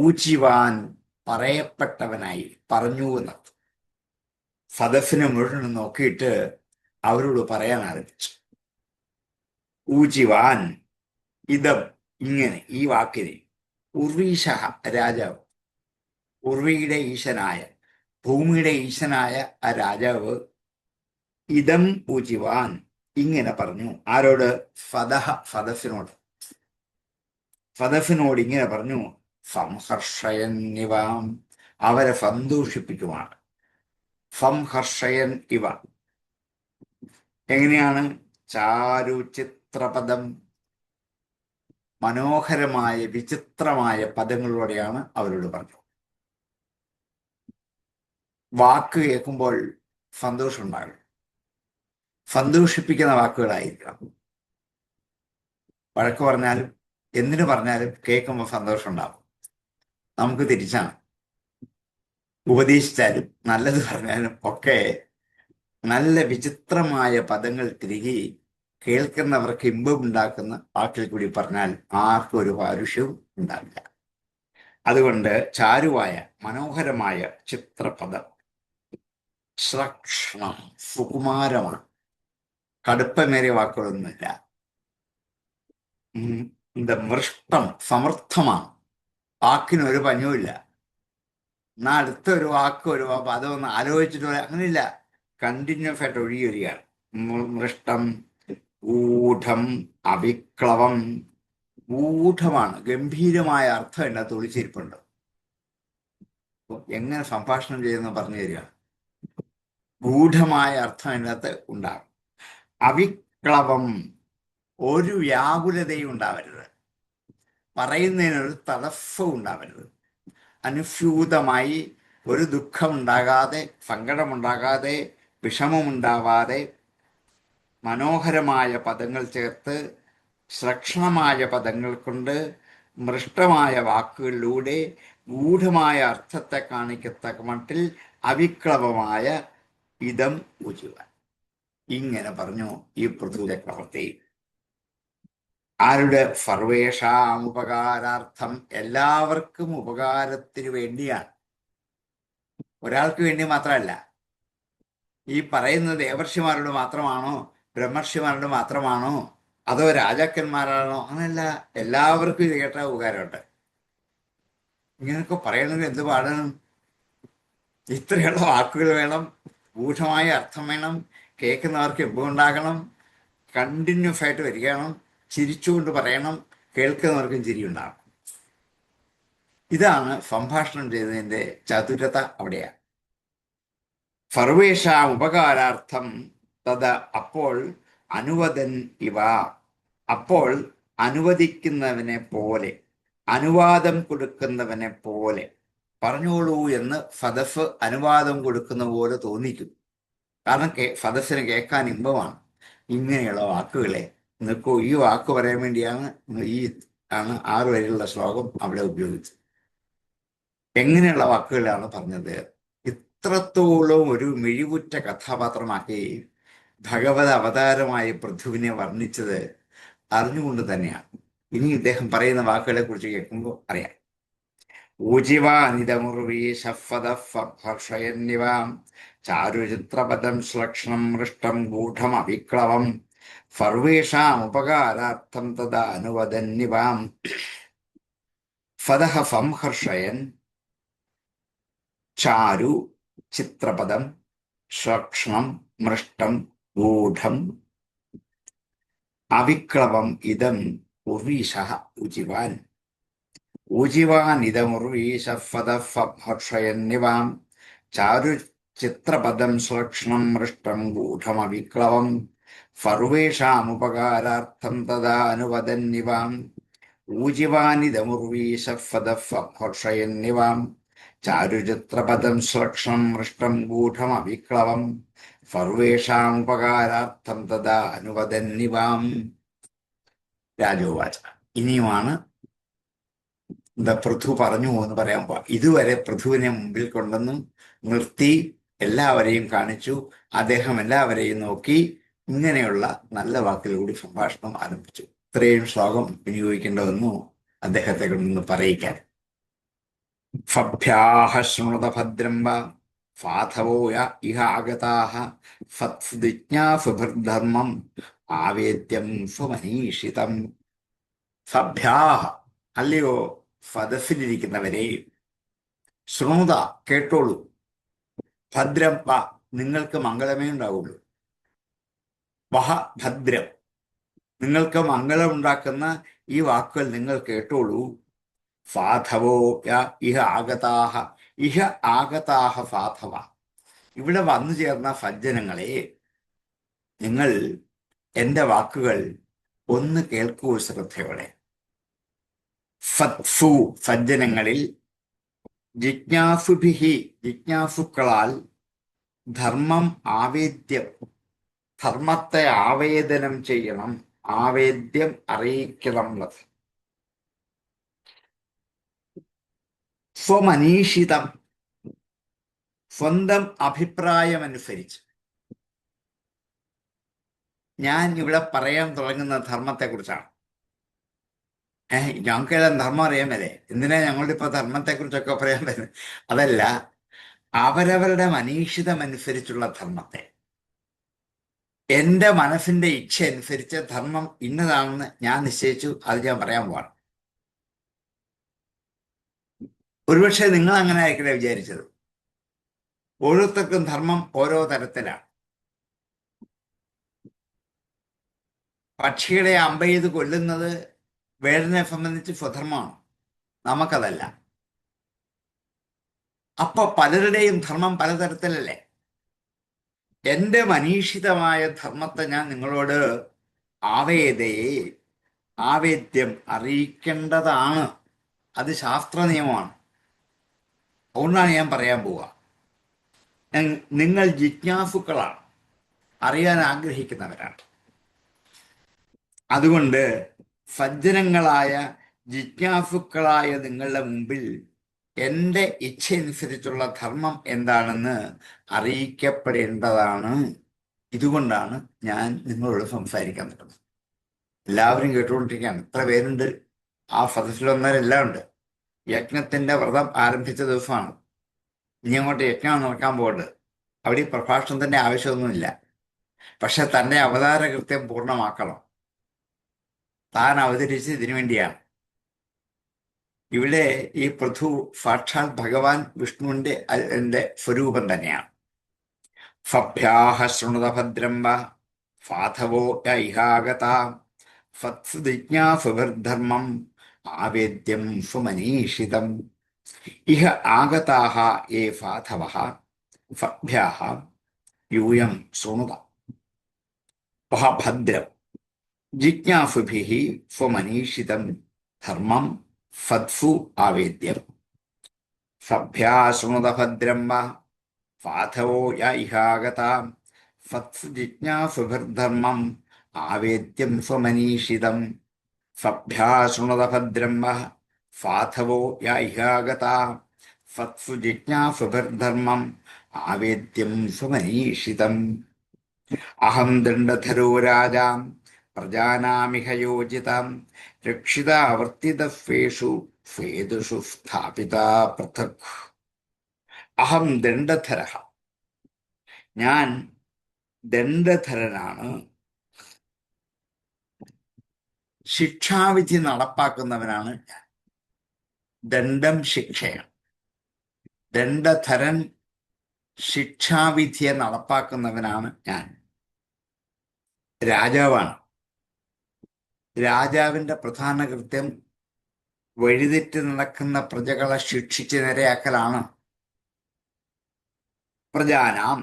ഊജിവാൻ, പറയപ്പെട്ടവനായി, പറഞ്ഞു എന്നത്. സദസ്സിനെ മുഴുവൻ നോക്കിയിട്ട് അവരോട് പറയാൻ ആരംഭിച്ചു. ഊജിവാൻ, ഇതം, ഇങ്ങനെ, ഈ വാക്കിനെ. ഉർവീശ, രാജാവ്, ഉർവിയുടെ ഈശനായ, ഭൂമിയുടെ ഈശനായ ആ രാജാവ് ഇതം ഊജിവാൻ, ഇങ്ങനെ പറഞ്ഞു. ആരോട്? ഫദഹ, ഫദസിനോട്. ഫദസിനോട് ഇങ്ങനെ പറഞ്ഞു. സംഹർഷയന്നിവാം, അവരെ സന്തോഷിപ്പിക്കുമാണ്. സംഹർഷയൻ ഇവ, എങ്ങനെയാണ്? ചാരുചിത്രപദം, മനോഹരമായ വിചിത്രമായ പദങ്ങളോടെയാണ് അവരോട് പറഞ്ഞത്. വാക്ക് കേൾക്കുമ്പോൾ സന്തോഷമുണ്ടാകും. സന്തോഷിപ്പിക്കുന്ന വാക്കുകളായിരിക്കണം. വഴക്ക് പറഞ്ഞാലും എന്തിനു പറഞ്ഞാലും കേൾക്കുമ്പോൾ സന്തോഷം ഉണ്ടാകും. നമുക്ക് തിരിച്ചാണ്. ഉപദേശിച്ചാലും നല്ലത് പറഞ്ഞാലും ഒക്കെ നല്ല വിചിത്രമായ പദങ്ങൾ തിരികെ കേൾക്കുന്നവർക്ക് ഇമ്പമുണ്ടാക്കുന്ന വാക്കിൽ കൂടി പറഞ്ഞാൽ ആർക്കും ഒരു പാരുഷ്യവും ഉണ്ടാവില്ല. അതുകൊണ്ട് ചാരുവായ മനോഹരമായ ചിത്രപദം, ശ്രക്ഷണം, സുകുമാരമാണ്, കടുപ്പമേറിയ വാക്കുകളൊന്നുമില്ല. മൃഷ്ടം, സമർത്ഥമാണ്, വാക്കിനൊരു പഞ്ഞവുമില്ല. എന്നാൽ അടുത്ത ഒരു വാക്ക് ഒരു പദമൊന്ന് ആലോചിച്ചിട്ട് അങ്ങനെയില്ല, കണ്ടിന്യൂസ് ആയിട്ട് ഒഴുകി വരികയാണ്. മൃഷ്ടം, ഗൂഢം, അവിക്ലവം. ഗൂഢമാണ്, ഗംഭീരമായ അർത്ഥം അതിനകത്ത് ഒളിച്ചിരിപ്പുണ്ട്. എങ്ങനെ സംഭാഷണം ചെയ്യുന്ന പറഞ്ഞു തരിക. ഗൂഢമായ അർത്ഥം അതിനകത്ത് ഉണ്ടാകും. അവിക്ലവം, ഒരു വ്യാകുലതയും ഉണ്ടാവരുത്, പറയുന്നതിനൊരു തടസ്സവും ഉണ്ടാവരുത്. അനുസ്യൂതമായി ഒരു ദുഃഖമുണ്ടാകാതെ, സങ്കടമുണ്ടാകാതെ, വിഷമമുണ്ടാവാതെ മനോഹരമായ പദങ്ങൾ ചേർത്ത്, ശ്രക്ഷണമായ പദങ്ങൾ കൊണ്ട്, മൃഷ്ടമായ വാക്കുകളിലൂടെ ഗൂഢമായ അർത്ഥത്തെ കാണിക്കത്തക്ക മട്ടിൽ അവിക്ലവമായ ഇതം ഉചിവൻ. ഇങ്ങനെ പറഞ്ഞു ഈ പൃഥു ചക്രവർത്തി. ആരുടെ? സർവേഷാമുപകാരാർത്ഥം, എല്ലാവർക്കും ഉപകാരത്തിന് വേണ്ടിയാണ്. ഒരാൾക്ക് വേണ്ടി മാത്രമല്ല. ഈ പറയുന്നത് ദേവർഷിമാരോട് മാത്രമാണോ, ബ്രഹ്മർഷിമാരോട് മാത്രമാണോ, അതോ രാജാക്കന്മാരാണോ? അങ്ങനെയല്ല, എല്ലാവർക്കും ഇത് കേട്ട ഉപകാരമുണ്ട്. ഇങ്ങനെയൊക്കെ പറയണമെങ്കിൽ എന്ത് പാടണം? ഇത്രയുള്ള വാക്കുകൾ വേണം, ഗൂഢമായ അർത്ഥം വേണം, കേൾക്കുന്നവർക്ക് എപ്പോഴുണ്ടാകണം, കണ്ടിന്യൂസ് ആയിട്ട് വരികണം, ചിരിച്ചുകൊണ്ട് പറയണം, കേൾക്കുന്നവർക്കും ചിരിയുണ്ടാകണം. ഇതാണ് സംഭാഷണം ചെയ്തതിൻ്റെ ചതുരത. അവിടെയാണ് സർവേഷാം ഉപകാരാർത്ഥം തത്. അപ്പോൾ അനുവദൻ ഇവ, അപ്പോൾ അനുവദിക്കുന്നവനെ പോലെ, അനുവാദം കൊടുക്കുന്നവനെ പോലെ, പറഞ്ഞോളൂ എന്ന് സദസ് അനുവാദം കൊടുക്കുന്ന പോലെ തോന്നിക്കും. കാരണം സദസ്സിന് കേൾക്കാൻ ഇമ്പമാണ് ഇങ്ങനെയുള്ള വാക്കുകളെ. നിൽക്കൂ, ഈ വാക്ക് പറയാൻ വേണ്ടിയാണ് ഈ 6 വരെയുള്ള ശ്ലോകം അവിടെ ഉപയോഗിച്ചത്. എങ്ങനെയുള്ള വാക്കുകളാണ് പറഞ്ഞത്? ഇത്രത്തോളം ഒരു മിഴിവുറ്റ കഥാപാത്രമാക്കി ഭഗവത് അവതാരമായ പൃഥുവിനെ വർണ്ണിച്ചത് അറിഞ്ഞുകൊണ്ട് തന്നെയാണ്. ഇനി ഇദ്ദേഹം പറയുന്ന വാക്കുകളെ കുറിച്ച് കേൾക്കുമ്പോൾ അറിയാം. ഊജിവാനിതമുർവീഷഫദർഷയന്നിവാം ചാരുചിത്രപദം ശ്ലക്ഷണം മൃഷ്ടം ഗൂഢം അവിക്ലവം സർവേഷാം ഉപകാരാർത്ഥം തദാ അനുവദന്നിവാം ഫദഃ സംഹർഷയൻ ചാരു ചിത്രപദം ശ്ലക്ഷണം മൃഷ്ടം ഗൂഢം അവിക്ലവം ഇദം ഉർവീഷഃ ഉജിവാൻ. ഊജിവാനിതമുർവീഷഫദർഷയന്നിവാം ചാരു ചിത്രപദം ശ്ലക്ഷണം മൃഷ്ടം ഗൂഢമവിക്ലവം സർവേഷാമുപകാരാർത്ഥം തദാ അനുവദന്നിവാം. ഊജിവാനിതമുർവീഷഫദർഷയന്നിവാം ചാരുചിത്രപദം ശ്ലക്ഷണം മൃഷ്ടം ഗൂഢമവിക്ലവം സർവേഷാമുപകാരാർത്ഥം തദാ അനുവദന്നിവാം. രാജോവാച. ഇനിയുമാണ് പൃഥു പറഞ്ഞു എന്ന് പറയാൻ പോവാ. ഇതുവരെ പൃഥുവിനെ മുമ്പിൽ കൊണ്ടുവന്നു നിർത്തി എല്ലാവരെയും കാണിച്ചു. അദ്ദേഹം എല്ലാവരെയും നോക്കി ഇങ്ങനെയുള്ള നല്ല വാക്കിലൂടെ സംഭാഷണം ആരംഭിച്ചു. ഇത്രയും ശ്ലോകം വിനിയോഗിക്കേണ്ടതെന്നു അദ്ദേഹത്തെ കൊണ്ടൊന്ന് പറയിക്കാൻ. ഫഭ്യാഹ ശൃണുത ഭദ്രം വ സാധവോയ ഇഹ ആഗതാഹ സത്സുജിജ്ഞാസുഭിർധർമ്മം ആവേദ്യം സ്വമനീഷിതം. സഭ്യാഹ, അല്ലയോ സദസ്സിലിരിക്കുന്നവരെ, ശൃണുത, കേട്ടോളൂ, ഭദ്രം വ, നിങ്ങൾക്ക് മംഗളമേ ഉണ്ടാവുള്ളൂ, വഹ ഭദ്രം, നിങ്ങൾക്ക് മംഗളമുണ്ടാക്കുന്ന ഈ വാക്കുകൾ നിങ്ങൾ കേട്ടോളൂ. സാധവോ ഇഹ ആഗതാഹ, ഇഹ ആഗതാഹ സാധവ, ഇവിടെ വന്നു ചേർന്ന സജ്ജനങ്ങളെ, നിങ്ങൾ എൻ്റെ വാക്കുകൾ ഒന്ന് കേൾക്കൂ ശ്രദ്ധയോടെ. സത്സു, സജ്ജനങ്ങളിൽ, ജിജ്ഞാസുഭിഹി, ജിജ്ഞാസുക്കളാൽ, ധർമ്മം ആവേദ്യം, ധർമ്മത്തെ ആവേദനം ചെയ്യണം, ആവേദ്യം അറിയിക്കണം. സ്വമനീഷിതം, സ്വന്തം അഭിപ്രായമനുസരിച്ച്. ഞാൻ ഇവിടെ പറയാൻ തുടങ്ങുന്ന ധർമ്മത്തെക്കുറിച്ചാണ്. ഞങ്ങൾക്കെല്ലാം ധർമ്മം അറിയാൻ വരെ എന്തിനാ ഞങ്ങളുടെ ഇപ്പൊ ധർമ്മത്തെക്കുറിച്ചൊക്കെ പറയാൻ പറ്റുന്നത്? അതല്ല, അവരവരുടെ മനീഷിതമനുസരിച്ചുള്ള ധർമ്മത്തെ, എന്റെ മനസ്സിന്റെ ഇച്ഛ അനുസരിച്ച് ധർമ്മം ഇന്നതാണെന്ന് ഞാൻ നിശ്ചയിച്ചു, അത് ഞാൻ പറയാൻ പോവാണ്. ഒരുപക്ഷെ നിങ്ങൾ അങ്ങനെ ആയിരിക്കില്ല വിചാരിച്ചത്. ഓരോരുത്തർക്കും ധർമ്മം ഓരോ തരത്തിലാണ്. പക്ഷികളെ അമ്പെയ്ത് കൊല്ലുന്നത് വേടനെ സംബന്ധിച്ച് സ്വധർമ്മമാണ്, നമുക്കതല്ല. അപ്പൊ പലരുടെയും ധർമ്മം പലതരത്തിലല്ലേ? എന്റെ മനീഷിതമായ ധർമ്മത്തെ ഞാൻ നിങ്ങളോട് ആവേദയെ, ആവേദ്യം അറിയിക്കേണ്ടതാണ്. അത് ശാസ്ത്ര നിയമമാണ്. അതുകൊണ്ടാണ് ഞാൻ പറയാൻ പോവുക. നിങ്ങൾ ജിജ്ഞാസുക്കളാണ്, അറിയാൻ ആഗ്രഹിക്കുന്നവരാണ്. അതുകൊണ്ട് സജ്ജനങ്ങളായ ജിജ്ഞാസുക്കളായ നിങ്ങളുടെ മുമ്പിൽ എൻ്റെ ഇച്ഛയനുസരിച്ചുള്ള ധർമ്മം എന്താണെന്ന് അറിയിക്കപ്പെടേണ്ടതാണ്. ഇതുകൊണ്ടാണ് ഞാൻ നിങ്ങളോട് സംസാരിക്കാൻ പറ്റുന്നത്. എല്ലാവരും കേട്ടുകൊണ്ടിരിക്കുകയാണ്. എത്ര പേരുണ്ട്? ആ സദസ്സിലൊന്നരെല്ലാം ഉണ്ട്. യജ്ഞത്തിന്റെ വ്രതം ആരംഭിച്ച ദിവസമാണ്. ഇനി അങ്ങോട്ട് യജ്ഞം നടക്കാൻ പോകുന്നത്. അവിടെ ഈ പ്രഭാഷണത്തിന്റെ ആവശ്യമൊന്നുമില്ല. പക്ഷെ തന്റെ അവതാര കൃത്യം പൂർണ്ണമാക്കണം. താൻ അവതരിച്ചത് ഇതിനു വേണ്ടിയാണ്. ഇവിടെ ഈ പൃഥു സാക്ഷാൽ ഭഗവാൻ വിഷ്ണുവിന്റെ എന്റെ സ്വരൂപം തന്നെയാണ്. സഭ്യാഹ ശൃണുത ഭദ്രം വ സാധവോ യൈഹാഗത സത്സുജിജ്ഞാസുഭിർധർമ്മം ആവേദ്യം സുമനീഷിതം. ഇഹ ആഗതാഹ യേ സാധവഃ സഭ്യാഹ യൂയം ശൃണുത വഹ ഭദ്രം ജിജ്ഞാസുഭിഃ സ്വമനീഷിതം ധർമ്മം സത്സു ആവേദ്യം. സഭ്യാ ശൃണുത ഭദ്രം വ സാധവോ യൈഹാഗത സത്സു ജിജ്ഞാസുഭിർധർമ്മം ആവേദ്യം സ്വമനീഷിതം. സഭ്യാ ശൃണുത ഭദ്രം വ സാധവോ യൈഹാഗത സത്സു ജിജ്ഞാസുഭിർധർമ്മം ആവേദ്യം സ്വമനീഷിതം. അഹം ദണ്ഡധരോ രാജാ പ്രജാനാമിഹ യോജിതാം രക്ഷിതാവർത്തിതസ്വേഷു സ്വേദുഷു സ്ഥാപിതാ പൃഥക്. അഹം ദണ്ഡധരഃ, ഞാൻ ദണ്ഡധരനാണ്. ശിക്ഷാവിധി നടപ്പാക്കുന്നവനാണ് ഞാൻ. ദണ്ഡം ശിക്ഷയാണ്. ദണ്ഡധരൻ ശിക്ഷാവിധിയെ നടപ്പാക്കുന്നവനാണ് ഞാൻ. രാജാവാണ്. രാജാവിന്റെ പ്രധാന കൃത്യം വഴിതെറ്റി നടക്കുന്ന പ്രജകളെ ശിക്ഷിച്ച് നിരയാക്കലാണ്. പ്രജാനാം,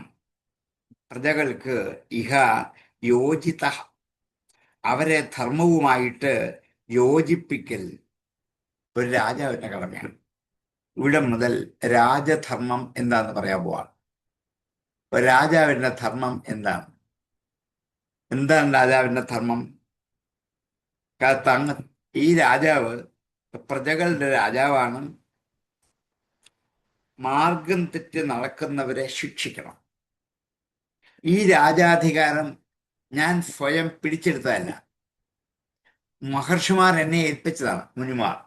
പ്രജകൾക്ക്, ഇഹ യോജിത, അവരെ ധർമ്മവുമായിട്ട് യോജിപ്പിക്കൽ ഒരു രാജാവിന്റെ കടമയാണ്. ഇവിടെ മുതൽ രാജധർമ്മം എന്താന്ന് പറയാൻ പോവാണ്. രാജാവിന്റെ ധർമ്മം എന്താണ്? എന്താണ് രാജാവിന്റെ ധർമ്മം? ഈ രാജാവ് പ്രജകളുടെ രാജാവാണ്. മാർഗം തെറ്റി നടക്കുന്നവരെ ശിക്ഷിക്കണം. ഈ രാജാധികാരം ഞാൻ സ്വയം പിടിച്ചെടുത്തതല്ല, മഹർഷിമാർ എന്നെ ഏൽപ്പിച്ചതാണ്, മുനിമാർ.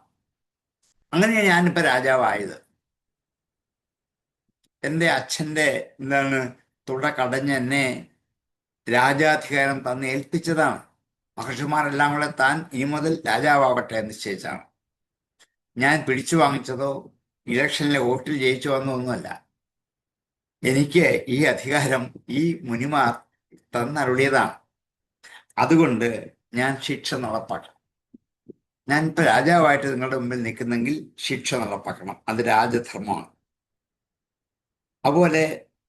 അങ്ങനെയാണ് ഞാനിപ്പോ രാജാവായത്. എൻ്റെ അച്ഛൻ്റെ തുട കടഞ്ഞ് എന്നെ രാജാധികാരം തന്ന് ഏൽപ്പിച്ചതാണ്. മഹർഷിമാരെല്ലാം കൂടെ താൻ ഇനി മുതൽ രാജാവാകട്ടെ എന്ന് നിശ്ചയിച്ചാണ്. ഞാൻ പിടിച്ചു വാങ്ങിച്ചതോ ഇലക്ഷനിലെ വോട്ടിൽ ജയിച്ചു വന്നതൊന്നുമല്ല. എനിക്ക് ഈ അധികാരം ഈ മുനിമാർ തന്നരുളിയതാണ്. അതുകൊണ്ട് ഞാൻ ശിക്ഷ നടപ്പാക്കണം. ഞാൻ ഇപ്പൊ രാജാവായിട്ട് നിങ്ങളുടെ മുമ്പിൽ നിൽക്കുന്നെങ്കിൽ ശിക്ഷ നടപ്പാക്കണം. അത് രാജധർമ്മമാണ്. അതുപോലെ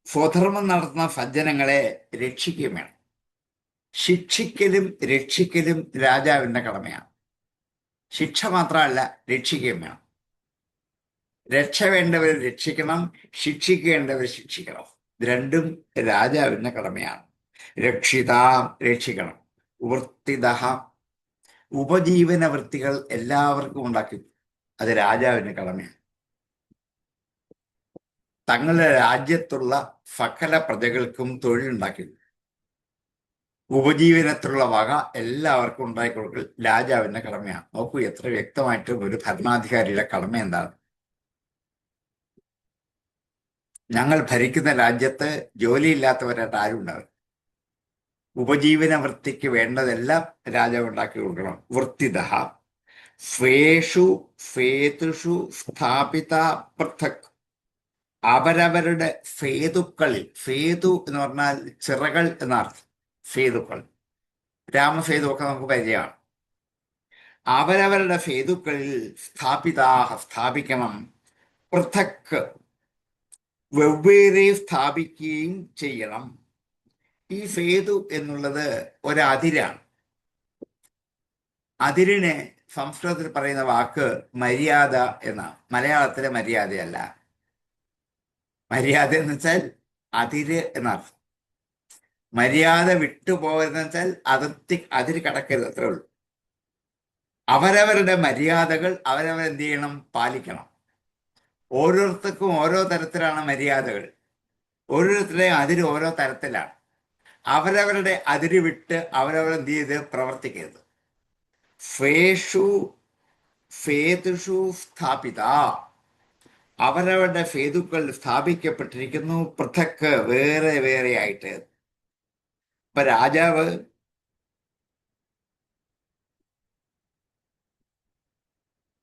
സ്വധർമ്മം നടത്തുന്ന സജ്ജനങ്ങളെ രക്ഷിക്കുകയും വേണം. ശിക്ഷിക്കലും രക്ഷിക്കലും രാജാവിന്റെ കടമയാണ്. ശിക്ഷ മാത്രമല്ല, രക്ഷിക്കുകയും വേണം. രക്ഷ വേണ്ടവരെ രക്ഷിക്കണം, ശിക്ഷിക്കേണ്ടവരെ ശിക്ഷിക്കണം. ഇത് രണ്ടും രാജാവിന്റെ കടമയാണ്. രക്ഷിത, രക്ഷിക്കണം. വൃത്തിദ, ഉപജീവന വൃത്തികൾ എല്ലാവർക്കും ഉണ്ടാക്കി, അത് രാജാവിന്റെ കടമയാണ്. തങ്ങളുടെ രാജ്യത്തുള്ള സകല പ്രജകൾക്കും തൊഴിലുണ്ടാക്കി. ഉപജീവനത്തിലുള്ള വക എല്ലാവർക്കും ഉണ്ടായിക്കൊടുക്കൽ രാജാവിന്റെ കടമയാണ്. നോക്കൂ എത്ര വ്യക്തമായിട്ട് ഒരു ഭരണാധികാരിയുടെ കടമ എന്താണ്. ഞങ്ങൾ ഭരിക്കുന്ന രാജ്യത്ത് ജോലിയില്ലാത്തവരായിട്ട് ആരും ഉണ്ടാവില്ല. ഉപജീവന വൃത്തിക്ക് വേണ്ടതെല്ലാം രാജാവ് ഉണ്ടാക്കി കൊടുക്കണം. വൃത്തിദ സ്വേഷു ഫേതുഷു സ്ഥാപിത പൃഥക്. അവരവരുടെ ഫേതുക്കളിൽ, ഫേതു എന്ന് പറഞ്ഞാൽ ചിറകൾ എന്നർത്ഥം. ഫേതുക്കൾ, രാമഫേതു ഒക്കെ നമുക്ക് പരിചയമാണ്. അവരവരുടെ ഫേതുക്കളിൽ സ്ഥാപിതാഹ സ്ഥാപിക്കണം. പൃഥക് വെവ്വേറെ സ്ഥാപിക്കുകയും ചെയ്യണം. ഈ ഫേതു എന്നുള്ളത് ഒരതിരാണ്. അതിരിനെ സംസ്കൃതത്തിൽ പറയുന്ന വാക്ക് മര്യാദ എന്നാണ്. മലയാളത്തിലെ മര്യാദയല്ല. മര്യാദ എന്ന് വെച്ചാൽ അതിര് എന്നർത്ഥം. മര്യാദ വിട്ടുപോകരുതെന്ന് വെച്ചാൽ അതിര് കടക്കരുത്, അത്രേ ഉള്ളൂ. അവരവരുടെ മര്യാദകൾ അവരവരെന്ത് ചെയ്യണം? പാലിക്കണം. ഓരോരുത്തർക്കും ഓരോ തരത്തിലാണ് മര്യാദകൾ. ഓരോരുത്തരുടെയും അതിര് ഓരോ തരത്തിലാണ്. അവരവരുടെ അതിര് വിട്ട് അവരവരെന്ത് ചെയ്ത് പ്രവർത്തിക്കരുത്. ഫേഷു ഫേതുഷു സ്ഥാപിത. അവരവരുടെ ഫേതുക്കൾ സ്ഥാപിക്കപ്പെട്ടിരിക്കുന്നു. പൃഥക്ക് വേറെ വേറെ ആയിട്ട്. ഇപ്പൊ രാജാവ്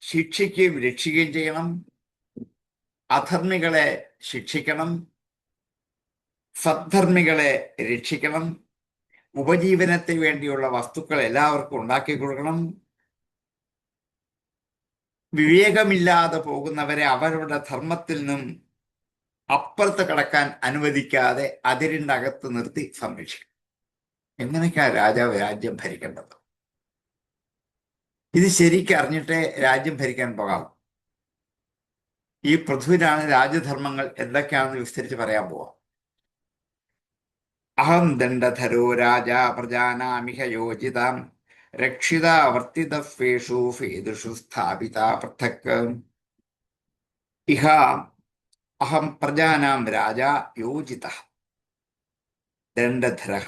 ശിക്ഷിക്കുകയും രക്ഷിക്കുകയും ചെയ്യണം. അധർമ്മികളെ ശിക്ഷിക്കണം. സദ്ധർമ്മികളെ രക്ഷിക്കണം. ഉപജീവനത്തിന് വേണ്ടിയുള്ള വസ്തുക്കൾ എല്ലാവർക്കും ഉണ്ടാക്കി കൊടുക്കണം. വിവേകമില്ലാതെ പോകുന്നവരെ അവരുടെ ധർമ്മത്തിൽ നിന്നും അപ്പുറത്ത് കടക്കാൻ അനുവദിക്കാതെ അതിരിന്റെ അകത്ത് നിർത്തി സംരക്ഷിക്കണം. എങ്ങനെയൊക്കെയാണ് രാജാവ് രാജ്യം ഭരിക്കേണ്ടത്? ഇത് ശരിക്കും അറിഞ്ഞിട്ടേ രാജ്യം ഭരിക്കാൻ പോകാം. ഈ പൃഥ്വിയിലാണ് രാജധർമ്മങ്ങൾ എന്തൊക്കെയാണെന്ന് വിസ്തരിച്ച് പറയാൻ പോവാം. അഹം ദണ്ഡധരോ രാജ പ്രജാനാമിഹ യോജിതാം രക്ഷിത വർത്തിതഫേഷു ഫേദുഷു സ്ഥാപിത പൃഥക്. ഇഹ അഹം പ്രജാനാം രാജ യോജിത ദണ്ഡധര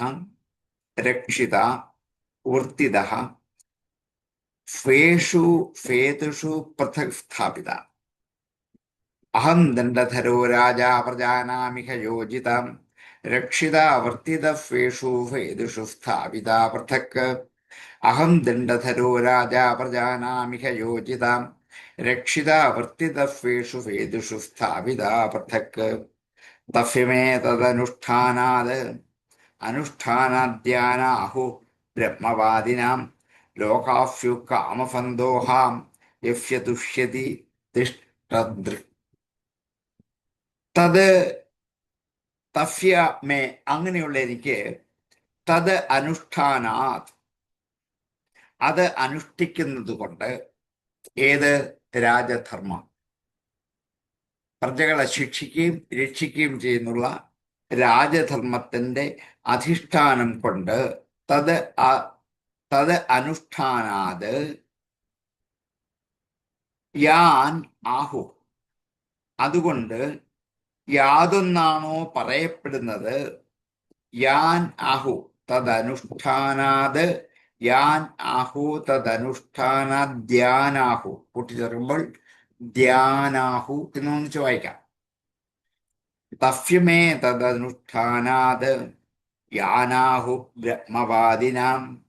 രക്ഷിത വർത്തിത ഫേഷു ഫേദുഷു പൃഥക് സ്ഥാപിത. അഹം ദണ്ഡധരോ രാജ പ്രജാനാമിഹ യോജിതാം രക്ഷിത വർത്തിതഫേഷു ഫേദുഷു സ്ഥാപിത പൃഥക്. അഹം ദണ്ഡധരോ രാജ പ്രജാനാമിഹ യോജിതാം രക്ഷിത വർത്തിതഫേഷു ഫേദുഷു സ്ഥാപിത പൃഥക്. തഫ്യമേ തദനുഷ്ഠാനാത് അനുഷ്ഠാനാദ്യാനാഹു ബ്രഹ്മവാദിനാം ലോകാഫ്യു കാമഫന്തോഹാം യഫ്യ തുഷ്യതി തിഷ്ടദൃക്. തത് തഫ്യ മേ, അങ്ങനെയുള്ള എനിക്ക്, തത് അനുഷ്ഠാനാത്, അത് അനുഷ്ഠിക്കുന്നത് കൊണ്ട്. ഏത്? രാജധർമ്മം. പ്രജകളെ ശിക്ഷിക്കുകയും രക്ഷിക്കുകയും ചെയ്യുന്നുള്ള രാജധർമ്മത്തിന്റെ അധിഷ്ഠാനം കൊണ്ട്. തത് അനുഷ്ഠാനാത് യാൻ ആഹു, അതുകൊണ്ട് യാതൊന്നാണോ പറയപ്പെടുന്നത്. യാൻ ആഹു തദനുഷ്ഠാനാത് യാൻ ആഹു തദനുഷ്ഠാനാദ്യാനാഹു കൂട്ടിച്ചേർക്കുമ്പോൾ ധ്യാനാഹു എന്നൊന്നിച്ച് വായിക്കാം. തഫ്യമേ തദനുഷ്ഠാനാത് യാനാഹു ബ്രഹ്മവാദിനാം.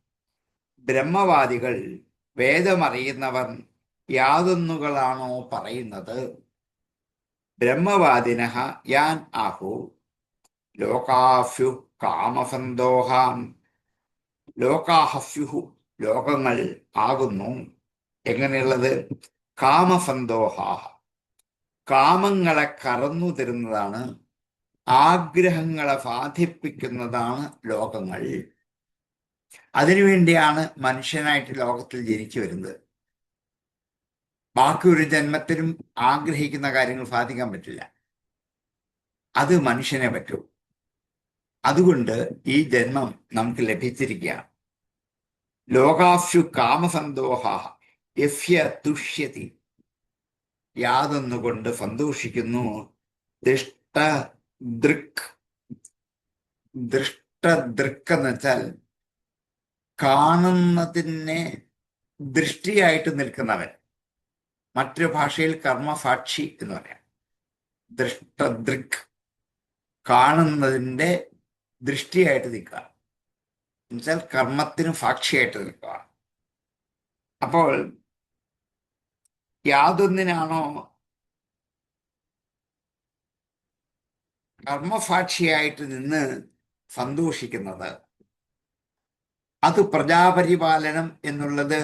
ബ്രഹ്മവാദികൾ, വേദമറിയുന്നവർ യാതൊന്നുകളാണോ പറയുന്നത്. ബ്രഹ്മവാദിനഃ യാൻ ആഹു ലോകാഫ്യു കാമഫന്തോഹാം. ലോകാഹഫ്യുഹു, ലോകങ്ങൾ ആകുന്നു. എങ്ങനെയുള്ളത്? കാമഫന്തോഹ, കാമങ്ങളെ കറന്നു തരുന്നതാണ്, ആഗ്രഹങ്ങളെ ബാധിപ്പിക്കുന്നതാണ് ലോകങ്ങൾ. അതിനുവേണ്ടിയാണ് മനുഷ്യനായിട്ട് ലോകത്തിൽ ജനിച്ചു വരുന്നത്. ബാക്കി ഒരു ജന്മത്തിനും ആഗ്രഹിക്കുന്ന കാര്യങ്ങൾ സാധിക്കാൻ പറ്റില്ല. അത് മനുഷ്യനെ പറ്റൂ. അതുകൊണ്ട് ഈ ജന്മം നമുക്ക് ലഭിച്ചിരിക്കുകയാണ്. ലോകാഫ്യു കാമസന്തോഹ യഫ്യ തുഷ്യതി, യാതൊന്നുകൊണ്ട് സന്തോഷിക്കുന്നു. ദൃഷ്ടദൃക്, ദൃഷ്ടദൃക് എന്ന് വെച്ചാൽ കാണുന്നതിനെ ദൃഷ്ടിയായിട്ട് നിൽക്കുന്നവൻ. മറ്റൊരു ഭാഷയിൽ കർമ്മസാക്ഷി എന്ന് പറയാം. ദൃഷ്ടദൃക്, കാണുന്നതിന്റെ ദൃഷ്ടിയായിട്ട് നിൽക്കുക എന്നുവെച്ചാൽ കർമ്മത്തിന് സാക്ഷിയായിട്ട് നിൽക്കുക. അപ്പോൾ യാതൊന്നിനാണോ കർമ്മസാക്ഷിയായിട്ട് നിന്ന് സന്തോഷിക്കുന്നത്, അത് പ്രജാപരിപാലനം എന്നുള്ളത്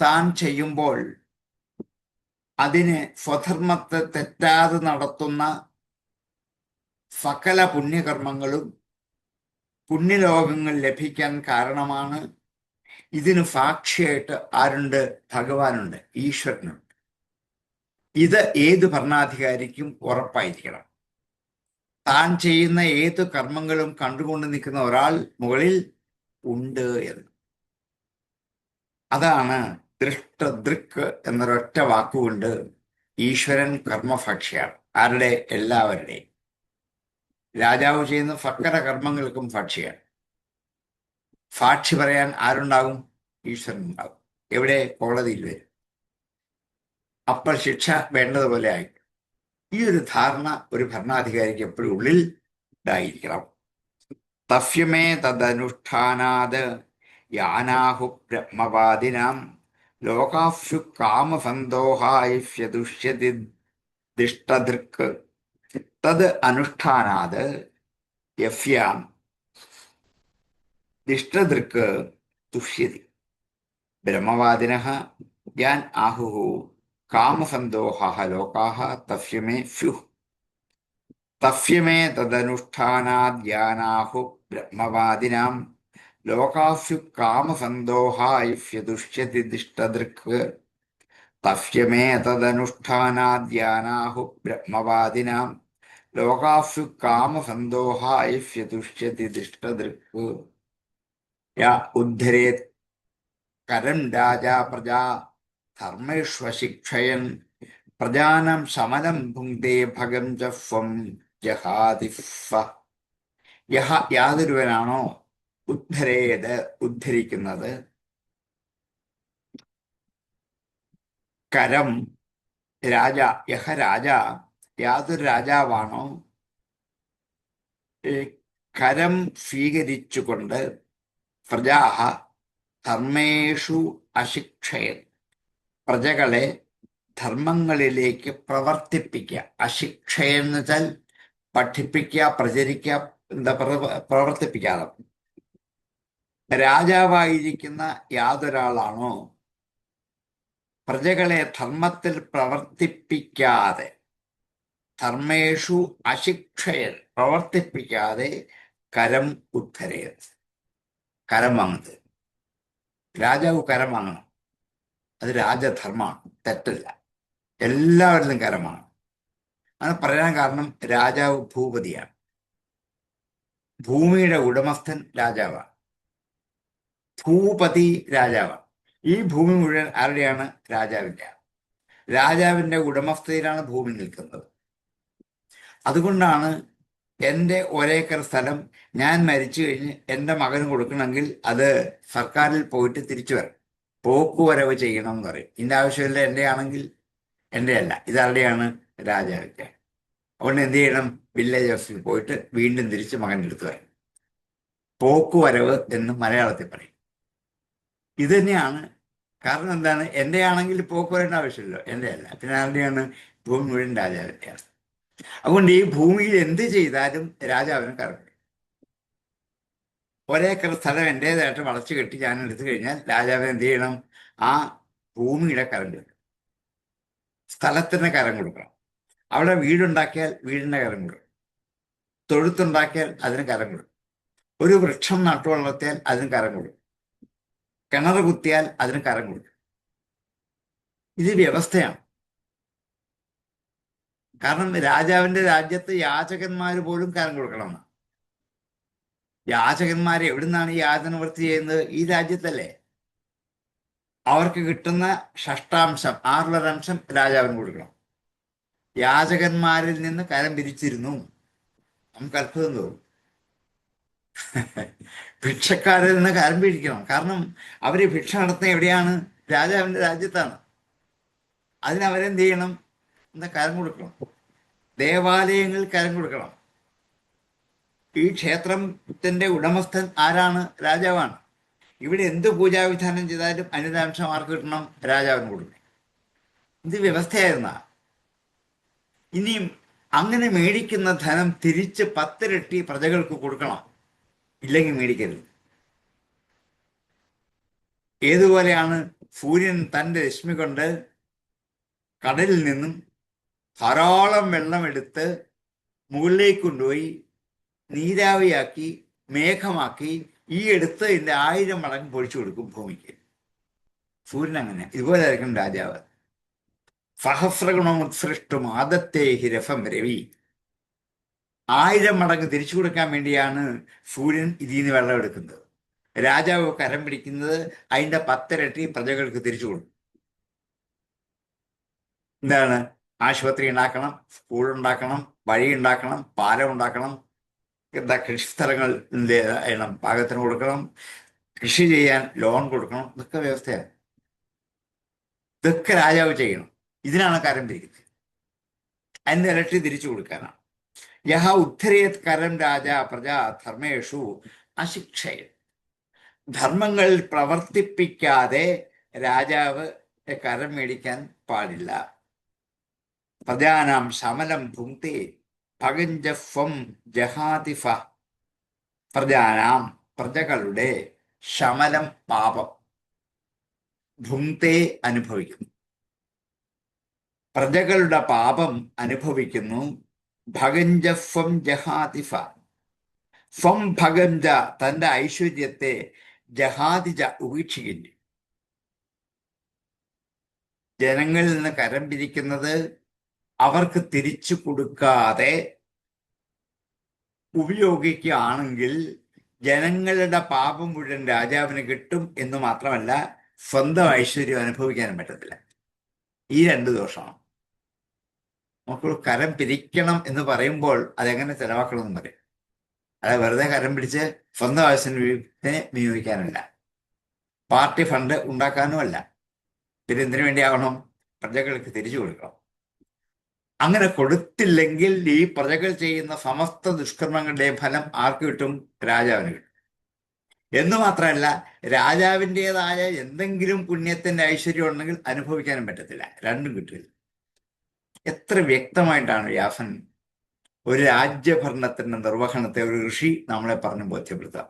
താൻ ചെയ്യുമ്പോൾ അതിന് സ്വധർമ്മത്തെ തെറ്റാതെ നടത്തുന്ന സകല പുണ്യകർമ്മങ്ങളും പുണ്യലോകങ്ങൾ ലഭിക്കാൻ കാരണമാണ്. ഇതിന് സാക്ഷിയായിട്ട് ആരുണ്ട്? ഭഗവാനുണ്ട്, ഈശ്വരനുണ്ട്. ഇത് ഏത് ഭരണാധികാരിക്കും ഉറപ്പായിരിക്കണം. താൻ ചെയ്യുന്ന ഏത് കർമ്മങ്ങളും കണ്ടുകൊണ്ട് നിൽക്കുന്ന ഒരാൾ മുകളിൽ ഉണ്ട് എന്ന്. അതാണ് ദൃഷ്ടദൃക്ക് എന്നൊരൊറ്റ വാക്കുകൊണ്ട് ഈശ്വരൻ കർമ്മസാക്ഷിയാണ്. ആരുടെ? എല്ലാവരുടെയും. രാജാവ് ചെയ്യുന്ന സകല കർമ്മങ്ങൾക്കും സാക്ഷിയാണ്. സാക്ഷി പറയാൻ ആരുണ്ടാകും? ഈശ്വരൻ ഉണ്ടാകും. എവിടെ? കോടതിയിൽ വരും. അപ്പോൾ ശിക്ഷ വേണ്ടതുപോലെ ആയി. ഈ ഒരു ധാരണ ഒരു ഭരണാധികാരിക്ക് എപ്പോഴും ഉള്ളിൽ ഉണ്ടായിരിക്കണം. തഫ്യമേ തദനുഷ്ഠാനാത് യാനാഹു ബ്രഹ്മവാദിനാം ലോകാഫ്യു കാമസന്തോഹായിഷ്യതുഷ്യതി ദിഷ്ടദൃക്ക് തത് അനുഷ്ഠാനാത് യഫ്യാം ദിഷ്ടദൃക്ക് തുഷ്യതി ബ്രഹ്മവാദിനഃ യാൻ ആഹുഃ കാമസന്തോഹാഃ ലോകാഃ തഫ്യമേ സ്യുഃ. തഫ്യമേ തദനുഷ്ഠാനാദ്യാനാഹു ബ്രഹ്മവാദിനാം ലോകാസ്യു കാമസന്തോഹായിഷ്യതുഷ്യതി ദിഷ്ടദൃക്ക്. തഫ്യമേ തദനുഷ്ഠാനാദ്യാനാഹു ബ്രഹ്മവാദിനാം ലോകാസ്യു കാമസന്തോഹായിഷ്യതുഷ്യതി ദിഷ്ടദൃക്ക്. യ ഉദ്ധരേത് കരം രാജാ പ്രജാ ധർമ്മേഷ്വശിക്ഷയൻ പ്രജാനം ശമനം ഭുങ്ക്തേ ഭഗം ച സ്വം ജഹാതി ഫ. യഹ, യാതൊരുവനാണോ ഉദ്ധരേത്, ഉദ്ധരിക്കുന്നത്, കരം രാജ, യഹ രാജ, യാതൊരു രാജാവാണോ കരം സ്വീകരിച്ചുകൊണ്ട് പ്രജാഹ ധർമ്മേഷു അശിക്ഷയൻ, പ്രജകളെ ധർമ്മങ്ങളിലേക്ക് പ്രവർത്തിപ്പിക്കുക. അശിക്ഷയൻ എന്ന് വെച്ചാൽ പഠിപ്പിക്കുക, പ്രചരിക്കുക, എന്താ പ്രവർത്തിപ്പിക്കാതെ. രാജാവായിരിക്കുന്ന യാതൊരാളാണോ പ്രജകളെ ധർമ്മത്തിൽ പ്രവർത്തിപ്പിക്കാതെ, ധർമ്മേഷു അശിക്ഷയൻ, പ്രവർത്തിപ്പിക്കാതെ കരം ഉദ്ധരയത്, കരം വാങ്ങുന്നത്. രാജാവ് കരം വാങ്ങണം, അത് രാജധർമ്മമാണ്, തെറ്റല്ല. എല്ലാവരിലും കരമാണ്. അങ്ങനെ പറയാൻ കാരണം രാജാവ് ഭൂപതിയാണ്. ഭൂമിയുടെ ഉടമസ്ഥൻ രാജാവാണ്. ഭൂപതി രാജാവാണ്. ഈ ഭൂമി മുഴുവൻ ആരുടെയാണ്? രാജാവിൻ്റെ. രാജാവിൻ്റെ ഉടമസ്ഥതയിലാണ് ഭൂമി നിൽക്കുന്നത്. അതുകൊണ്ടാണ് എൻ്റെ ഒരേക്കർ സ്ഥലം ഞാൻ മരിച്ചു കഴിഞ്ഞ് എൻ്റെ മകന് കൊടുക്കണമെങ്കിൽ അത് സർക്കാരിൽ പോയിട്ട് തിരിച്ചു വരണം, പോക്കുവരവ് ചെയ്യണം എന്ന് പറയും. ഇതിൻ്റെ ആവശ്യമില്ല. എൻ്റെ ആണെങ്കിൽ എൻ്റെ അല്ല, ഇതാരുടെയാണ്? രാജാവിൻ്റെ. അതുകൊണ്ട് എന്ത് ചെയ്യണം? വില്ലേജ് ഓഫീസിൽ പോയിട്ട് വീണ്ടും തിരിച്ച് മകൻ്റെ അടുത്ത് വരണം. പോക്കുവരവ് എന്ന് മലയാളത്തിൽ പറയും. ഇത് തന്നെയാണ് കാരണം. എന്താണ്? എൻ്റെ ആണെങ്കിൽ പോക്കുവരേണ്ട ആവശ്യമില്ലല്ലോ, എൻ്റെ അല്ല. പിന്നെ ആരുടെയാണ്? ഭൂമി മുഴുവൻ രാജാവിൻ്റെയാണ്. അതുകൊണ്ട് ഈ ഭൂമിയിൽ എന്ത് ചെയ്താലും രാജാവിന് കറങ്ങും. ഒരേക്കർ സ്ഥലം എൻ്റേതായിട്ട് വളച്ചു കെട്ടി ഞാൻ എടുത്തു കഴിഞ്ഞാൽ രാജാവിന് എന്ത് ചെയ്യണം? ആ ഭൂമിയുടെ കരം കൊടുക്കണം, സ്ഥലത്തിന് കരം കൊടുക്കണം. അവിടെ വീടുണ്ടാക്കിയാൽ വീടിൻ്റെ കരം കൊടുക്കും, തൊഴുത്തുണ്ടാക്കിയാൽ അതിന് കരം കൊടുക്കും, ഒരു വൃക്ഷം നട്ടു വളർത്തിയാൽ അതിന് കരം കൊടുക്കും, കിണർ കുത്തിയാൽ അതിന് കരം കൊടുക്കും. ഇത് വ്യവസ്ഥയാണ്. കാരണം രാജാവിൻ്റെ രാജ്യത്ത് യാചകന്മാർ പോലും കരം കൊടുക്കണമെന്ന്. യാചകന്മാരെ എവിടുന്നാണ് ഈ യാചനവൃത്തി ചെയ്യുന്നത്? ഈ രാജ്യത്തല്ലേ. അവർക്ക് കിട്ടുന്ന ഷഷ്ടാംശം, 6 രാജാവിന് കൊടുക്കണം. യാചകന്മാരിൽ നിന്ന് കരം പിരിച്ചിരുന്നു. നമുക്ക് അത്ഭുതം തോന്നും. ഭിക്ഷക്കാരിൽ നിന്ന് കരം പിടിക്കണം. കാരണം അവര് ഭിക്ഷ നടത്തുന്ന എവിടെയാണ്? രാജാവിന്റെ രാജ്യത്താണ്. അതിനവരെന്ത് ചെയ്യണം? എന്താ കരം കൊടുക്കണം. ദേവാലയങ്ങളിൽ കരം കൊടുക്കണം. ഈ ക്ഷേത്രത്തിന്റെ ഉടമസ്ഥൻ ആരാണ്? രാജാവാണ്. ഇവിടെ എന്ത് പൂജാവിധാനം ചെയ്താലും അനുദാംശം ആർക്ക് കിട്ടണം? രാജാവിന് കൊടുക്കണം. ഇത് വ്യവസ്ഥയായിരുന്ന. ഇനിയും അങ്ങനെ മേടിക്കുന്ന ധനം തിരിച്ച് 10 ഇരട്ടി പ്രജകൾക്ക് കൊടുക്കണം. ഇല്ലെങ്കിൽ മേടിക്കരുത്. ഏതുപോലെയാണ് സൂര്യൻ തൻ്റെ രശ്മി കൊണ്ട് കടലിൽ നിന്നും ധാരാളം വെള്ളമെടുത്ത് മുകളിലേക്ക് കൊണ്ടുപോയി നീരാവിയാക്കി മേഘമാക്കി ഈ എടുത്ത് ഇതിൻ്റെ 1000 മടങ്ങ് പൊഴിച്ചു കൊടുക്കും ഭൂമിക്ക്. സൂര്യൻ അങ്ങനെ. ഇതുപോലെ ആയിരിക്കും രാജാവ്. സഹസ്രഗുണമുത്സൃഷ്ടും ആദത്തെ ഹിരഫം രവി. 1000 മടങ്ങ് തിരിച്ചു കൊടുക്കാൻ വേണ്ടിയാണ് സൂര്യൻ ഇതിൽ നിന്ന് വെള്ളം എടുക്കുന്നത്. രാജാവ് കരം പിടിക്കുന്നത് അതിൻ്റെ 10 ഇരട്ടി പ്രജകൾക്ക് തിരിച്ചു കൊടുക്കും. എന്താണ്? ആശുപത്രി ഉണ്ടാക്കണം, സ്കൂൾ ഉണ്ടാക്കണം, വഴി ഉണ്ടാക്കണം, പാലം ഉണ്ടാക്കണം, എന്താ കൃഷിസ്ഥലങ്ങൾ പാകത്തിന് കൊടുക്കണം, കൃഷി ചെയ്യാൻ ലോൺ കൊടുക്കണം. ഇതൊക്കെ വ്യവസ്ഥയാണ്. ഇതൊക്കെ രാജാവ് ചെയ്യണം. ഇതിനാണ് കരം തിരിക്കുന്നത്. അതിൻ്റെ ഇരട്ടി തിരിച്ചു കൊടുക്കാനാണ്. യഹ ഉദ്ധരേത് കരം രാജ പ്രജാ ധർമ്മേഷു അശിക്ഷയൻ. ധർമ്മങ്ങൾ പ്രവർത്തിപ്പിക്കാതെ രാജാവ് കരം മേടിക്കാൻ പാടില്ല. പ്രജാനാം ശമലം ഭുങ്ക്തേ ഭഗഞ്ജഫം ജഹാതിഫ. പ്രജാനാം പ്രജകളുടെ ശമലം പാപം ഭുങ്ക്തേ അനുഭവിക്കുന്നു. പ്രജകളുടെ പാപം അനുഭവിക്കുന്നു. ഭഗഞ്ജഫം ജഹാതിഫ. ഫം ഭഗഞ്ജ തന്റെ ഐശ്വര്യത്തെ ജഹാതിജ ഉപേക്ഷിക്കുന്നു. ജനങ്ങളിൽ നിന്ന് കരം പിരിക്കുന്നത് അവർക്ക് തിരിച്ചു കൊടുക്കാതെ ഉപയോഗിക്കുകയാണെങ്കിൽ ജനങ്ങളുടെ പാപം മുഴുവൻ രാജാവിന് കിട്ടും എന്ന് മാത്രമല്ല സ്വന്തം ഐശ്വര്യം അനുഭവിക്കാനും പറ്റത്തില്ല. ഈ 2 ദോഷമാണ്. നമുക്ക് കരം പിരിക്കണം എന്ന് പറയുമ്പോൾ അതെങ്ങനെ ചെലവാക്കണമെന്ന് പറയും. അതായത് വെറുതെ കരം പിടിച്ച് സ്വന്തം ആവശ്യത്തിന് വിനിയോഗിക്കാനല്ല, പാർട്ടി ഫണ്ട് ഉണ്ടാക്കാനുമല്ല. പിന്നെ എന്തിനു വേണ്ടിയാകണം? പ്രജകൾക്ക് തിരിച്ചു കൊടുക്കണം. അങ്ങനെ കൊടുത്തില്ലെങ്കിൽ ഈ പ്രജകൾ ചെയ്യുന്ന സമസ്ത ദുഷ്കർമ്മങ്ങളുടെ ഫലം ആർക്ക് കിട്ടും? രാജാവിന് കിട്ടും. എന്ന് മാത്രമല്ല, രാജാവിൻ്റെതായ എന്തെങ്കിലും പുണ്യത്തിന്റെ ഐശ്വര്യം ഉണ്ടെങ്കിൽ അനുഭവിക്കാനും പറ്റത്തില്ല. രണ്ടും കിട്ടില്ല. എത്ര വ്യക്തമായിട്ടാണ് വ്യാസൻ ഒരു രാജ്യഭരണത്തിന്റെ നിർവഹണത്തെ ഒരു ഋഷി നമ്മളെ പറഞ്ഞു ബോധ്യപ്പെടുത്താം.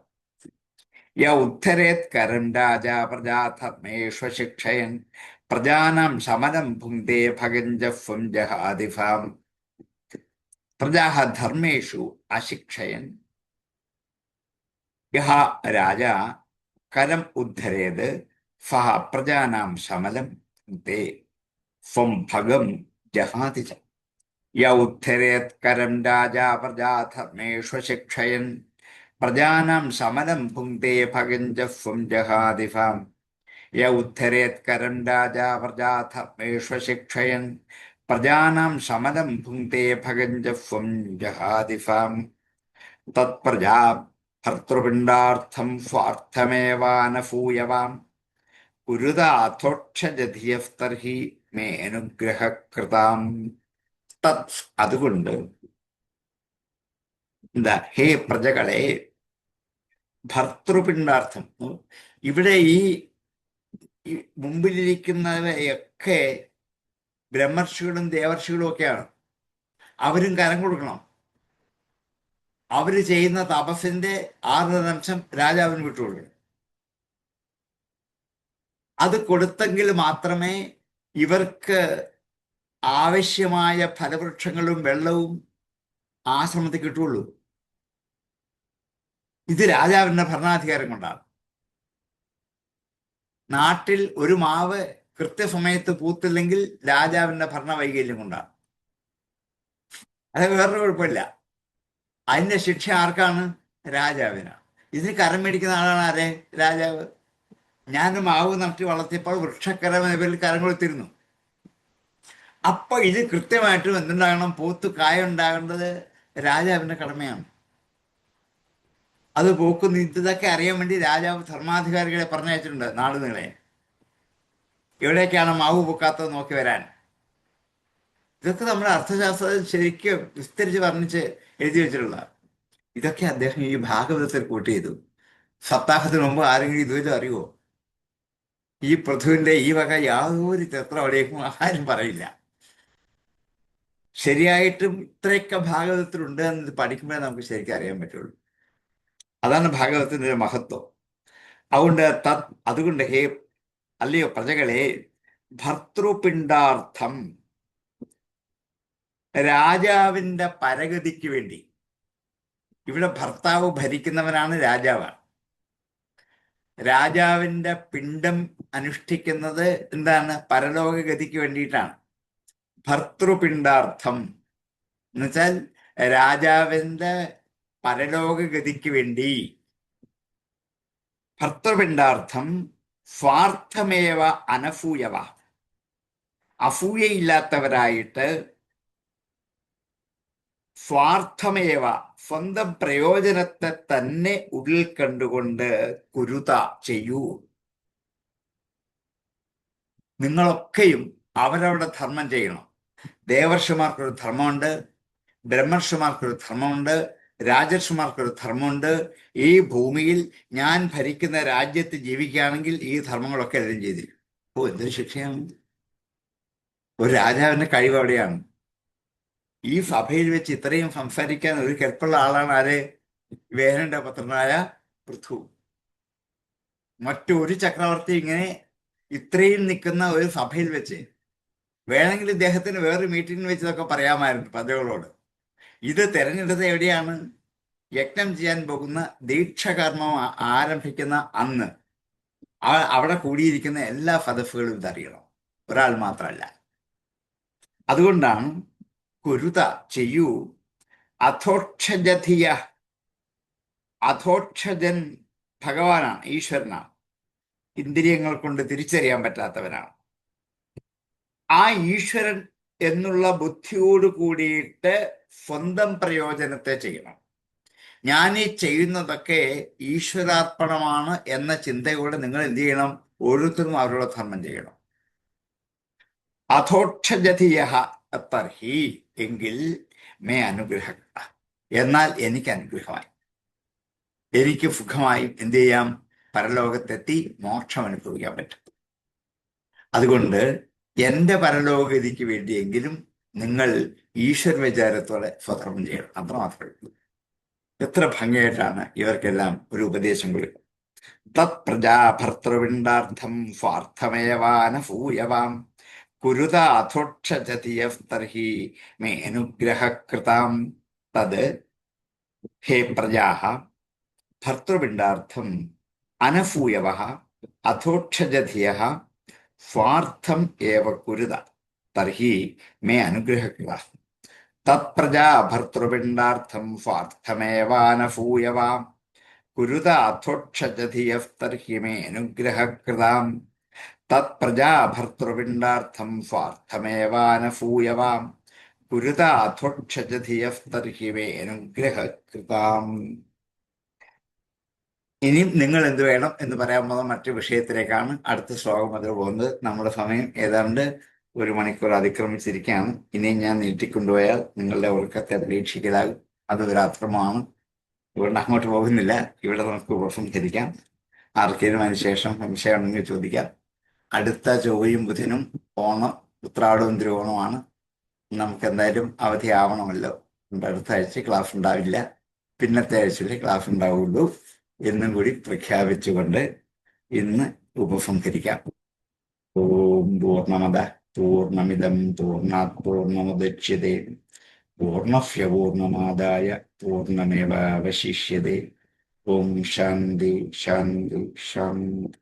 യ ഉദ്ധരേത് കരം രാജ പ്രജാധർമ്മേഷു ശിക്ഷയൻ പ്രജാനാം ശമനം ഭുങ്ക്തേ ഭഗഞ്ജഫം ജഹാതിഫാം. പ്രജാഃ ധർമ്മേഷു അശിക്ഷയൻ. യഹ രാജ കരം ഉദ്ധരേത് സഹ പ്രജാനാം ശമലം ഭുങ്ക്തേ ഫം ഭഗം ജഹാതി ച. യ ഉദ്ധരേത് കരം രാജ പ്രജാധർമ്മേഷു ശിക്ഷയൻ പ്രജാനാം ശമനം ഭുങ്ക്തേ ഭഗഞ്ജഫം ജഹാതിഫാം. യ ഉദ്ധരേത് കരം രാജ പ്രജാധർമ്മേഷു ശിക്ഷയൻ പ്രജാനാം ശമനം ഭുങ്ക്തേ ഭഗഞ്ജഫം ജഹാതിഫാം. തത്പ്രജാ ഭർതൃപിണ്ഡാർത്ഥം സ്വാർത്ഥമേവാനസൂയവാം കുരുതാഥോക്ഷജധിയസ്തർഹി മേ അനുഗ്രഹകൃതാം. തത് അതുകൊണ്ട് എന്താ? ഹേ പ്രജകളെ, ഭർതൃപിണ്ഡാർത്ഥം. ഇവിടെ ഈ മുമ്പിലിരിക്കുന്നവയൊക്കെ ബ്രഹ്മർഷികളും ദേവർഷികളും ഒക്കെയാണ്. അവരും കരം കൊടുക്കണം. അവര് ചെയ്യുന്ന തപസ്സിന്റെ 6 രാജാവിന് വിട്ടുകൊടുക്കണം. അത് കൊടുത്തെങ്കിൽ മാത്രമേ ഇവർക്ക് ആവശ്യമായ ഫലവൃക്ഷങ്ങളും വെള്ളവും ആശ്രമത്തിൽ കിട്ടുള്ളൂ. ഇത് രാജാവിന്റെ ഭരണാധികാരം കൊണ്ടാണ്. നാട്ടിൽ ഒരു മാവ് കൃത്യസമയത്ത് പൂത്തില്ലെങ്കിൽ രാജാവിന്റെ ഭരണവൈകല്യം കൊണ്ടാണ്. അത് വേറൊരു കുഴപ്പമില്ല. അതിന്റെ ശിക്ഷ ആർക്കാണ്? രാജാവിനാണ്. ഇതിന് കരം മേടിക്കുന്ന ആളാണ് ആരെ? രാജാവ്. ഞാൻ മാവ് നട്ടി വളർത്തിയപ്പോൾ വൃക്ഷക്കരം എന്ന പേരിൽ കരം കൊടുത്തിരുന്നു. അപ്പൊ ഇത് കൃത്യമായിട്ടും എന്തുണ്ടാകണം? പൂത്ത് കായ ഉണ്ടാകേണ്ടത് രാജാവിന്റെ കടമയാണ്. അത് പോക്കുന്നു. ഇതൊക്കെ അറിയാൻ വേണ്ടി രാജാവ് ധർമാധികാരികളെ പറഞ്ഞയച്ചിട്ടുണ്ട് നാടുകളെ, എവിടേക്കാണ് മാവ് പൊക്കാത്തത് നോക്കി വരാൻ. ഇതൊക്കെ നമ്മുടെ അർത്ഥശാസ്ത്രത്തിൽ ശരിക്കും വിസ്തരിച്ച് വർണ്ണിച്ച് എഴുതി വെച്ചിട്ടുള്ള. ഇതൊക്കെ അദ്ദേഹം ഈ ഭാഗവതത്തിൽ കൂട്ടി ചെയ്തു. സപ്താഹത്തിന് മുമ്പ് ആരെങ്കിലും ഇതുവരെ അറിയുമോ? ഈ പൃഥുവിന്റെ ഈ വക യാതൊരു ചരിത്രം അവിടേക്കും ആരും പറയില്ല. ശരിയായിട്ടും ഇത്രയൊക്കെ ഭാഗവതത്തിലുണ്ട് എന്ന് പഠിക്കുമ്പോഴേ നമുക്ക് ശരിക്കും അറിയാൻ പറ്റുള്ളൂ. അതാണ് ഭാഗവതത്തിന്റെ ഒരു മഹത്വം. അതുകൊണ്ട് ഹേ അല്ലയോ പ്രജകളെ, ഭർത്തൃപിണ്ഡാർത്ഥം, രാജാവിന്റെ പരഗതിക്ക് വേണ്ടി. ഇവിടെ ഭർത്താവ് ഭരിക്കുന്നവനാണ് രാജാവാണ്. രാജാവിന്റെ പിണ്ഡം അനുഷ്ഠിക്കുന്നത് എന്താണ്? പരലോകഗതിക്ക് വേണ്ടിയിട്ടാണ്. ഭർത്തൃപിണ്ഡാർത്ഥം എന്നുവെച്ചാൽ രാജാവിന്റെ പരലോകഗതിക്ക് വേണ്ടി. ഭർത്തൃപിണ്ഡാർത്ഥം സ്വാർത്ഥമേവ അനസൂയവ, അസൂയയില്ലാത്തവരായിട്ട്, സ്വാർത്ഥമേവ സ്വന്തം പ്രയോജനത്തെ തന്നെ ഉള്ളിൽ കണ്ടുകൊണ്ട് കുരുത ചെയ്യൂ. നിങ്ങളൊക്കെയും അവരവരുടെ ധർമ്മം ചെയ്യണം. ദേവർഷിമാർക്കൊരു ധർമ്മമുണ്ട്, ബ്രഹ്മർഷിമാർക്കൊരു ധർമ്മമുണ്ട്, രാജർഷിമാർക്കൊരു ധർമ്മമുണ്ട്. ഈ ഭൂമിയിൽ ഞാൻ ഭരിക്കുന്ന രാജ്യത്ത് ജീവിക്കുകയാണെങ്കിൽ ഈ ധർമ്മങ്ങളൊക്കെ എല്ലാം ചെയ്തിരിക്കും. എന്തൊരു ശിക്ഷയാണ്! ഒരു രാജാവിന്റെ കഴിവ് അവിടെയാണ്. ഈ സഭയിൽ വെച്ച് ഇത്രയും സംസാരിക്കാൻ ഒരു കെൽപ്പുള്ള ആളാണ് ആര്? വേനന്റെ പുത്രനായ പൃഥു. മറ്റൊരു ചക്രവർത്തി ഇങ്ങനെ ഇത്രയും നിൽക്കുന്ന ഒരു സഭയിൽ വെച്ച് വേണമെങ്കിൽ ഇദ്ദേഹത്തിന് വേറൊരു മീറ്റിംഗിൽ വെച്ച് ഇതൊക്കെ പറയാമായിരുന്നു പ്രജകളോട്. ഇത് തെരഞ്ഞെടുത്ത് എവിടെയാണ്? യജ്ഞം ചെയ്യാൻ പോകുന്ന ദീക്ഷകർമ്മം ആരംഭിക്കുന്ന അന്ന് അവിടെ കൂടിയിരിക്കുന്ന എല്ലാ സദസ്സുകളും ഇതറിയണം, ഒരാൾ മാത്രമല്ല. അതുകൊണ്ടാണ് കുരുത ചെയ്യൂ. അധോക്ഷജധിയ, അധോക്ഷജൻ ഭഗവാനാണ്, ഈശ്വരനാണ്. ഇന്ദ്രിയങ്ങൾ കൊണ്ട് തിരിച്ചറിയാൻ പറ്റാത്തവനാണ്. ആ ഈശ്വരൻ എന്നുള്ള ബുദ്ധിയോട് കൂടിയിട്ട് സ്വന്തം പ്രയോജനത്തെ ചെയ്യണം. ഞാൻ ഈ ചെയ്യുന്നതൊക്കെ ഈശ്വരാർപ്പണമാണ് എന്ന ചിന്തയോടെ നിങ്ങൾ എന്ത് ചെയ്യണം? ഓരോരുത്തരും അവരുടെ ധർമ്മം ചെയ്യണം. അധോക്ഷജധിയ തർഹി, എങ്കിൽ മേ അനുഗ്രഹ, എന്നാൽ എനിക്ക് അനുഗ്രഹമായി, എനിക്ക് സുഖമായി എന്ത് ചെയ്യാം? പരലോകത്തെത്തി മോക്ഷം അനുഭവിക്കാൻ പറ്റും. അതുകൊണ്ട് എന്റെ പരലോകഗതിക്ക് വേണ്ടിയെങ്കിലും നിങ്ങൾ ഈശ്വര വിചാരത്തോടെ സ്വധർമ്മം ചെയ്യണം. അത്ര മാത്രമേ ഉള്ളൂ. എത്ര ഭംഗിയായിട്ടാണ് ഇവർക്കെല്ലാം ഒരു ഉപദേശം കൊടുക്കുക. തത് പ്രജാഭർത്തൃപിണ്ഡാർത്ഥം സ്വാർത്ഥമേവാനസൂയവാം കുരുത അധോക്ഷജതിയസ്തർഹി മേ അനുഗ്രഹകൃതാം. തത് ഹേ പ്രജാഃ ഭർത്തൃപിണ്ഡാർത്ഥം അനസൂയവഃ അധോക്ഷജധിയഃ സ്വാർത്ഥം ഏവ കുരുത തർഹി മേ അനുഗ്രഹകൃതാം. തത്പ്രജാ ഭർത്തൃപിണ്ഡാർത്ഥം സ്വാർത്ഥമേവാനസൂയവാം കുരുത അധോക്ഷജധിയസ്തർഹി മേ അനുഗ്രഹകൃതാം. തത്പ്രജാ ഭർത്തൃപിണ്ഡാർത്ഥം സ്വാർത്ഥമേവാനസൂയവാം കുരുത അധോക്ഷജധിയസ്തർഹി മേ അനുഗ്രഹകൃതാം. ഇനിയും നിങ്ങൾ എന്ത് വേണം എന്ന് പറയാൻ പോകുന്ന മറ്റു വിഷയത്തിലേക്കാണ് അടുത്ത ശ്ലോകം അതിൽ പോകുന്നത്. നമ്മുടെ സമയം ഏതാണ്ട് 1 മണിക്കൂർ അതിക്രമിച്ചിരിക്കുകയാണ്. ഇനിയും ഞാൻ നീട്ടിക്കൊണ്ടുപോയാൽ നിങ്ങളുടെ ഉറക്കത്തെ പ്രതീക്ഷിക്കലാകും. അത് ഒരു അക്രമമാണ്. ഇവിടെ അങ്ങോട്ട് പോകുന്നില്ല. ഇവിടെ നമുക്ക് ഉപസംഹരിക്കാം. ആർക്കെങ്കിലും അതിനുശേഷം സംശയം ഉണ്ടെങ്കിൽ ചോദിക്കാം. അടുത്ത ചൊവ്വയും ബുധനും ഓണം, ഉത്രാടവും തിരുവോണമാണ്. നമുക്ക് എന്തായാലും അവധി ആവണമല്ലോ. അടുത്ത ആഴ്ച ക്ലാസ് ഉണ്ടാവില്ല. പിന്നത്തെ ആഴ്ചയിലെ ക്ലാസ് ഉണ്ടാവുള്ളൂ എന്നും കൂടി പ്രഖ്യാപിച്ചുകൊണ്ട് ഇന്ന് ഉപസംഹരിക്കാം. ഓം പൂർണ്ണമദ പൂർണ്ണമിദം പൂർണ്ണാത് പൂർണ്ണമുദച്യതേ പൂർണ്ണസ്യ പൂർണ്ണമാദായ പൂർണ്ണമേവാവശിഷ്യതേ. ഓം ശാന്തി ശാന്തി ശാന്തി.